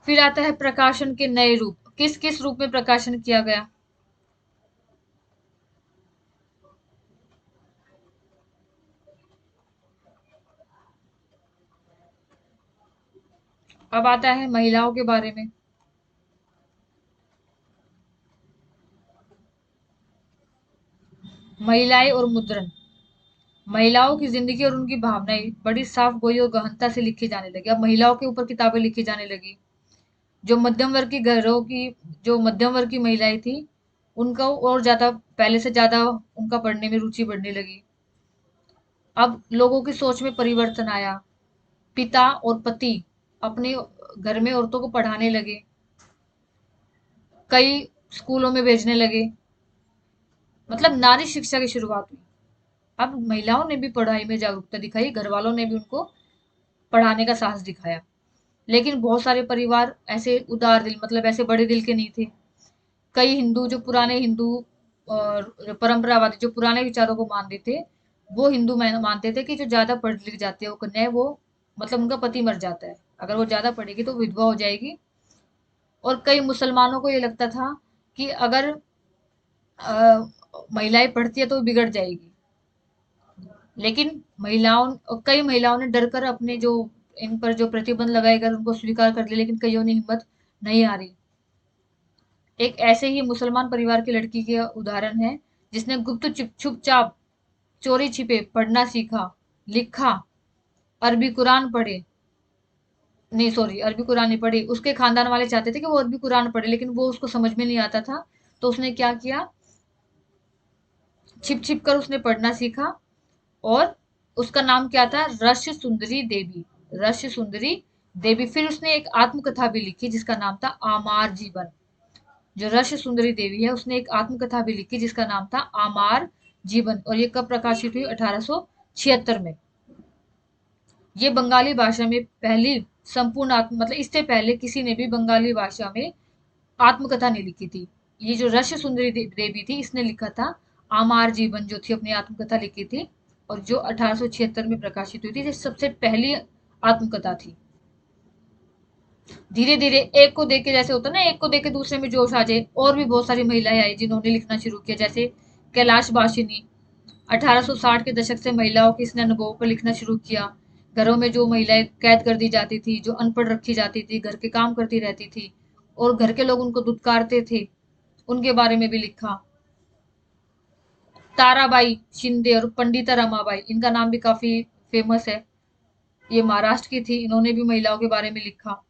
फिर आता है प्रकाशन के नए रूप। किस किस रूप में प्रकाशन किया गया, अब आता है महिलाओं के बारे में। महिलाएं और मुद्रण। महिलाओं की जिंदगी और उनकी भावनाएं बड़ी साफ गोई और गहनता से लिखी जाने लगी। अब महिलाओं के ऊपर किताबें लिखी जाने लगी। जो मध्यम वर्ग की घरों की, जो मध्यम वर्ग की महिलाएं थी, उनका और ज्यादा, पहले से ज्यादा उनका पढ़ने में रुचि बढ़ने लगी। अब लोगों की सोच में परिवर्तन आया। पिता और पति अपने घर में औरतों को पढ़ाने लगे, कई स्कूलों में भेजने लगे। मतलब नारी शिक्षा की शुरुआत हुई। अब महिलाओं ने भी पढ़ाई में जागरूकता दिखाई, घर वालों ने भी उनको पढ़ाने का साहस दिखाया। लेकिन बहुत सारे परिवार ऐसे उदार दिल, मतलब ऐसे बड़े दिल के नहीं थे। कई हिंदू, जो पुराने हिंदू और परंपरावादी, जो पुराने विचारों को मानते थे, वो हिंदू मानते थे कि जो ज्यादा पढ़ लिख जाती है वो कन्या है, वो मतलब उनका पति मर जाता है, अगर वो ज्यादा पढ़ेगी तो विधवा हो जाएगी। और कई मुसलमानों को ये लगता था कि अगर महिलाएं पढ़ती है तो वो बिगड़ जाएगी। लेकिन कई महिलाओं ने डरकर अपने जो, इन पर जो प्रतिबंध लगाए गए उनको स्वीकार कर लिया, लेकिन कईयों ने हिम्मत नहीं हारी। एक ऐसे ही मुसलमान परिवार की लड़की के उदाहरण है, जिसने गुप्त छुपचाप, चोरी छिपे पढ़ना सीखा, लिखा, अरबी कुरान पढ़े, नहीं सॉरी, अरबी कुरान नहीं पढ़ी, उसके खानदान वाले चाहते थे कि वो अरबी कुरान पढ़े, लेकिन वो उसको समझ में नहीं आता था। तो उसने क्या किया, छिप छिप कर उसने पढ़ना सीखा। और उसका नाम क्या था, रश सुंदरी देवी। रश सुंदरी देवी। फिर उसने एक आत्मकथा भी लिखी जिसका नाम था आमार जीवन। जो रश सुंदरी देवी है उसने एक आत्मकथा भी लिखी जिसका नाम था आमार जीवन। और ये कब प्रकाशित हुई, 1876 में। ये बंगाली भाषा में पहली संपूर्ण आत्म मतलब इससे पहले किसी ने भी बंगाली भाषा में आत्मकथा नहीं लिखी थी। ये जो ऋषि सुंदरी देवी थी, इसने लिखा था। आमार जीवन जो थी, अपनी आत्मकथा लिखी थी, और जो 1876 में प्रकाशित हुई थी, ये सबसे पहली आत्मकथा थी। धीरे धीरे एक को देख के, जैसे होता है ना, एक को देख के दूसरे में जोश आ जाए, और भी बहुत सारी महिलाएं आई जिन्होंने लिखना शुरू किया, जैसे कैलाश बाशिनी। 1860 के दशक से महिलाओं के इसने अनुभवों पर लिखना शुरू किया। घरों में जो महिलाएं कैद कर दी जाती थी, जो अनपढ़ रखी जाती थी, घर के काम करती रहती थी, और घर के लोग उनको दुत्कारते थे, उनके बारे में भी लिखा। ताराबाई शिंदे और पंडिता रमाबाई, इनका नाम भी काफी फेमस है। ये महाराष्ट्र की थी, इन्होंने भी महिलाओं के बारे में लिखा।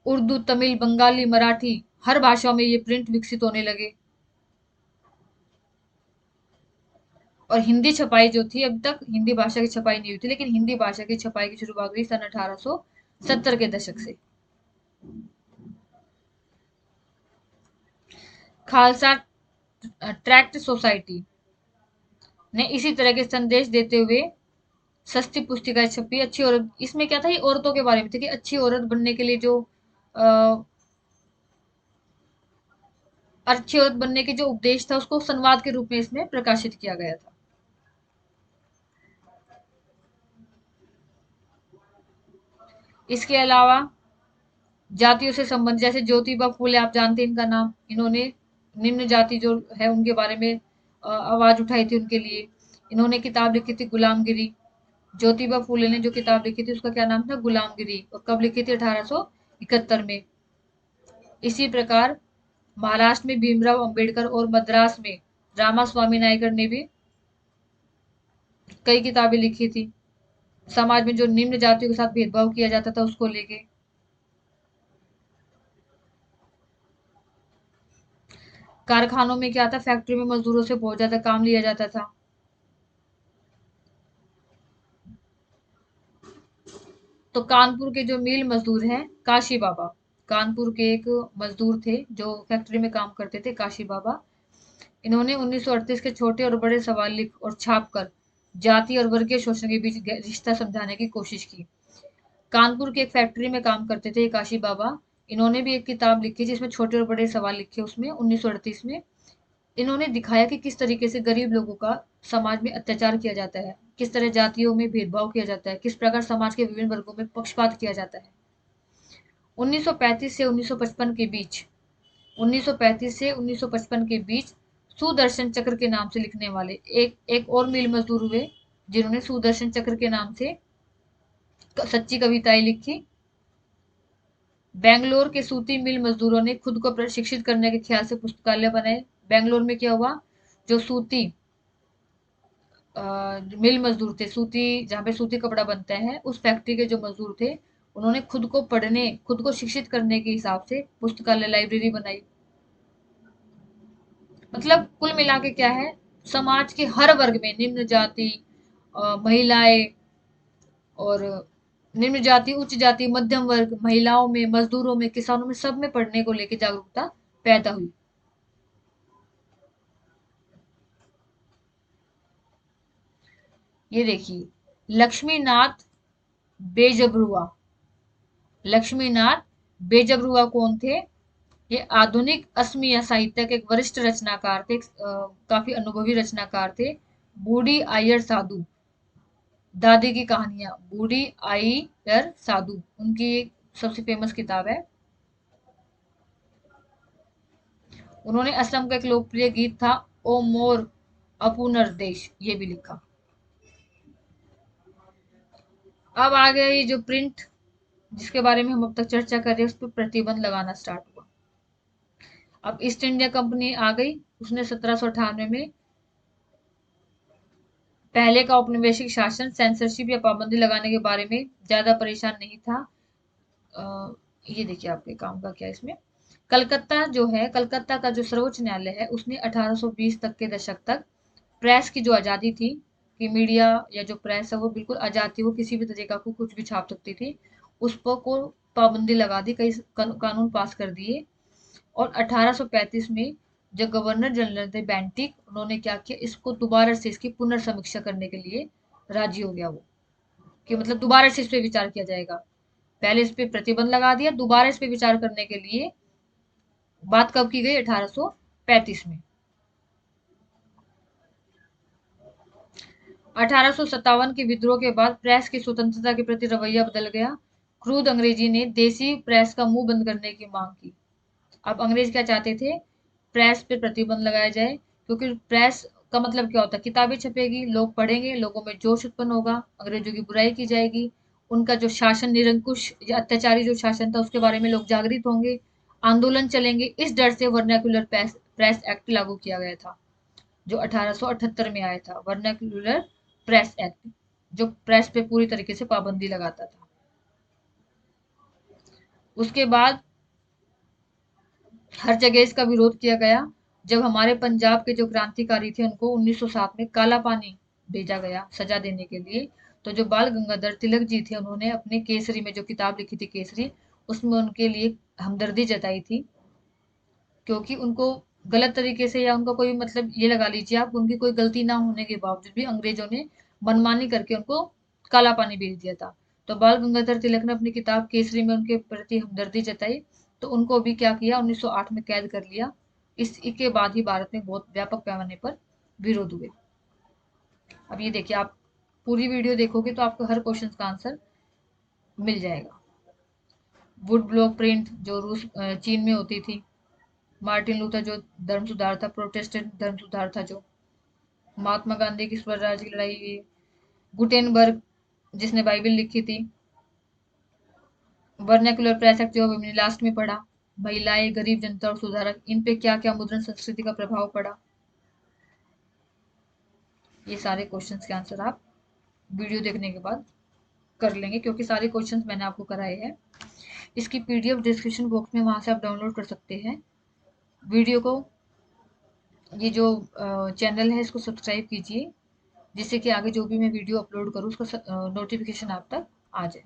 उर्दू, तमिल, बंगाली, मराठी, हर भाषा में ये प्रिंट विकसित होने लगे। और हिंदी छपाई जो थी, अभी तक हिंदी भाषा की छपाई नहीं हुई थी, लेकिन हिंदी भाषा की छपाई की शुरुआत हुई सन 1870 के दशक से। खालसा ट्रैक्ट सोसाइटी ने इसी तरह के संदेश देते हुए सस्ती पुस्तिकाएं छपी। अच्छी औरत, इसमें क्या था, ये औरतों के बारे में था कि अच्छी औरत बनने के लिए जो अच्छी औरत बनने के जो उपदेश था, उसको संवाद के रूप में इसमें प्रकाशित किया गया था। इसके अलावा जातियों से संबंध, जैसे ज्योतिबा फूले, आप जानते हैं इनका नाम, इन्होंने निम्न जाति जो है उनके बारे में आवाज उठाई थी उनके लिए। इन्होंने किताब लिखी थी गुलामगिरी। ज्योतिबा फूले ने जो किताब लिखी थी, उसका क्या नाम था, गुलामगिरी, और कब लिखी थी, 1871 में। इसी प्रकार महाराष्ट्र में भीमराव अंबेडकर और मद्रास में रामास्वामी नायकर ने भी कई किताबें लिखी थी। समाज में जो निम्न जातियों के साथ भेदभाव किया जाता था, उसको लेके। कारखानों में क्या था, फैक्ट्री में मजदूरों से बहुत ज्यादा काम लिया जाता था। तो कानपुर के जो मिल मजदूर हैं, काशी बाबा, कानपुर के एक मजदूर थे जो फैक्ट्री में काम करते थे, काशी बाबा। इन्होंने 1938 के छोटे और बड़े सवाल लिख और छाप कर जाति और वर्गीय शोषण के बीच रिश्ता समझाने की कोशिश की। कानपुर की एक फैक्ट्री में काम करते थे काशी बाबा। इन्होंने भी एक किताब लिखी जिसमें छोटे और बड़े सवाल लिखे, उसमें 1938 में। इन्होंने दिखाया कि किस तरीके से गरीब लोगों का समाज में अत्याचार किया जाता है, किस तरह जातियों में भेदभाव किया जाता है, किस प्रकार समाज के विभिन्न वर्गों में पक्षपात किया जाता है। 1935 से 1955 के बीच 1935 से 1955 के बीच सुदर्शन चक्र के नाम से लिखने वाले एक और मिल मजदूर हुए, जिन्होंने सुदर्शन चक्र के नाम से सच्ची कविताएं लिखी। बेंगलोर के सूती मिल मजदूरों ने खुद को प्रशिक्षित करने के ख्याल से पुस्तकालय बनाए। बेंगलोर में क्या हुआ, जो सूती मिल मजदूर थे, सूती, जहाँ पे सूती कपड़ा बनता है, उस फैक्ट्री के जो मजदूर थे, उन्होंने खुद को पढ़ने, खुद को शिक्षित करने के हिसाब से पुस्तकालय, लाइब्रेरी बनाई। मतलब कुल मिला के क्या है, समाज के हर वर्ग में, निम्न जाति, महिलाएं, और निम्न जाति, उच्च जाति, मध्यम वर्ग, महिलाओं में, मजदूरों में, किसानों में, सब में पढ़ने को लेकर जागरूकता पैदा हुई। ये देखिए, लक्ष्मीनाथ बेजबरुआ। लक्ष्मीनाथ बेजबरुआ कौन थे? ये आधुनिक असमिया साहित्य के एक वरिष्ठ रचनाकार थे, काफी अनुभवी रचनाकार थे। बूढ़ी आयर साधु, दादी की कहानियां, बूढ़ी आयर साधु, उनकी एक सबसे फेमस किताब है। उन्होंने असम का एक लोकप्रिय गीत था, ओ मोर अपुनर देश, ये भी लिखा। अब आ गया ये जो प्रिंट, जिसके बारे में हम अब तक चर्चा कर रहे हैं, उस पर प्रतिबंध लगाना स्टार्ट हुआ। अब ईस्ट इंडिया कंपनी आ गई, उसने 1798 में पहले का औपनिवेशिक शासन सेंसरशिप या पाबंदी लगाने के बारे में ज्यादा परेशान नहीं था। ये देखिए आपके काम का क्या है इसमें। कलकत्ता जो है, कलकत्ता का जो सर्वोच्च न्यायालय है, उसने 1820 तक के दशक तक प्रेस की जो आजादी थी, कि मीडिया या जो प्रेस है वो बिल्कुल आजाद थी, वो किसी भी तरीका को कुछ भी छाप सकती थी, उस पर को पाबंदी लगा दी, कई कानून पास कर दिए। और 1835 में जो गवर्नर जनरल थे बेंटिक, उन्होंने क्या किया, इसको दोबारा से इसकी पुनर्समीक्षा करने के लिए राजी हो गया वो, कि मतलब दोबारा से इस पे विचार किया जाएगा। पहले इस पे प्रतिबंध लगा दिया, दोबारा इस पे विचार करने के लिए बात कब की गई? 1835 में। 1857 के विद्रोह के बाद प्रेस की स्वतंत्रता के प्रति रवैया बदल गया। क्रूद अंग्रेजी ने देसी प्रेस का मुंह बंद करने की मांग की। अब अंग्रेज क्या चाहते थे? प्रेस पे प्रतिबंध लगाया जाए, क्योंकि प्रेस का मतलब क्या होता है? किताबें छपेगी, लोग पढ़ेंगे, लोगों में जोश उत्पन्न होगा, अंग्रेजों की बुराई की जाएगी, उनका जो शासन निरंकुश या अत्याचारी जो शासन था उसके बारे में लोग जागृत होंगे, आंदोलन चलेंगे। इस डर से वर्नाक्युलर प्रेस प्रेस एक्ट लागू किया गया था, जो 1878 में आया था। वर्नाक्युलर प्रेस एक्ट, जो प्रेस पे पूरी तरीके से पाबंदी लगाता था। उसके बाद हर जगह इसका विरोध किया गया। जब हमारे पंजाब के जो क्रांतिकारी थे उनको 1907 में काला पानी भेजा गया सजा देने के लिए, तो जो बाल गंगाधर तिलक जी थे उन्होंने अपने केसरी में जो किताब लिखी थी केसरी, उसमें उनके लिए हमदर्दी जताई थी, क्योंकि उनको गलत तरीके से, या उनका कोई मतलब ये लगा लीजिए आप, उनकी कोई गलती ना होने के बावजूद भी अंग्रेजों ने मनमानी करके उनको काला पानी भेज दिया था। तो बाल गंगाधर तिलक ने अपनी किताब केसरी में उनके प्रति हमदर्दी जताई, तो उनको भी क्या किया? 1908 में कैद कर लिया। इसके बाद ही भारत में बहुत व्यापक पैमाने पर विरोध हुए। अब ये देखिए, आप पूरी वीडियो देखोगे तो आपको हर क्वेश्चन का आंसर मिल जाएगा। वुड ब्लॉक प्रिंट जो चीन में होती थी। मार्टिन लूथर जो धर्म सुधार था, प्रोटेस्टेंट धर्म सुधार था जो। महात्मा गांधी की स्वराज की लड़ाई हुई। गुटेनबर्ग जिसने बाइबल लिखी थी। वर्नाक्युलर प्रेस एक्ट जो हमने लास्ट में पढ़ा। महिलाएं, गरीब जनता और सुधारक, इन पे क्या क्या मुद्रण संस्कृति का प्रभाव पड़ा। ये सारे क्वेश्चंस के आंसर आप वीडियो देखने के बाद कर लेंगे, क्योंकि सारे क्वेश्चंस मैंने आपको कराए हैं। इसकी पीडीएफ डिस्क्रिप्शन बॉक्स में, वहां से आप डाउनलोड कर सकते हैं। वीडियो को, ये जो चैनल है इसको सब्सक्राइब कीजिए, जिससे कि आगे जो भी मैं वीडियो अपलोड करूँ उसका नोटिफिकेशन आप तक आ जाए।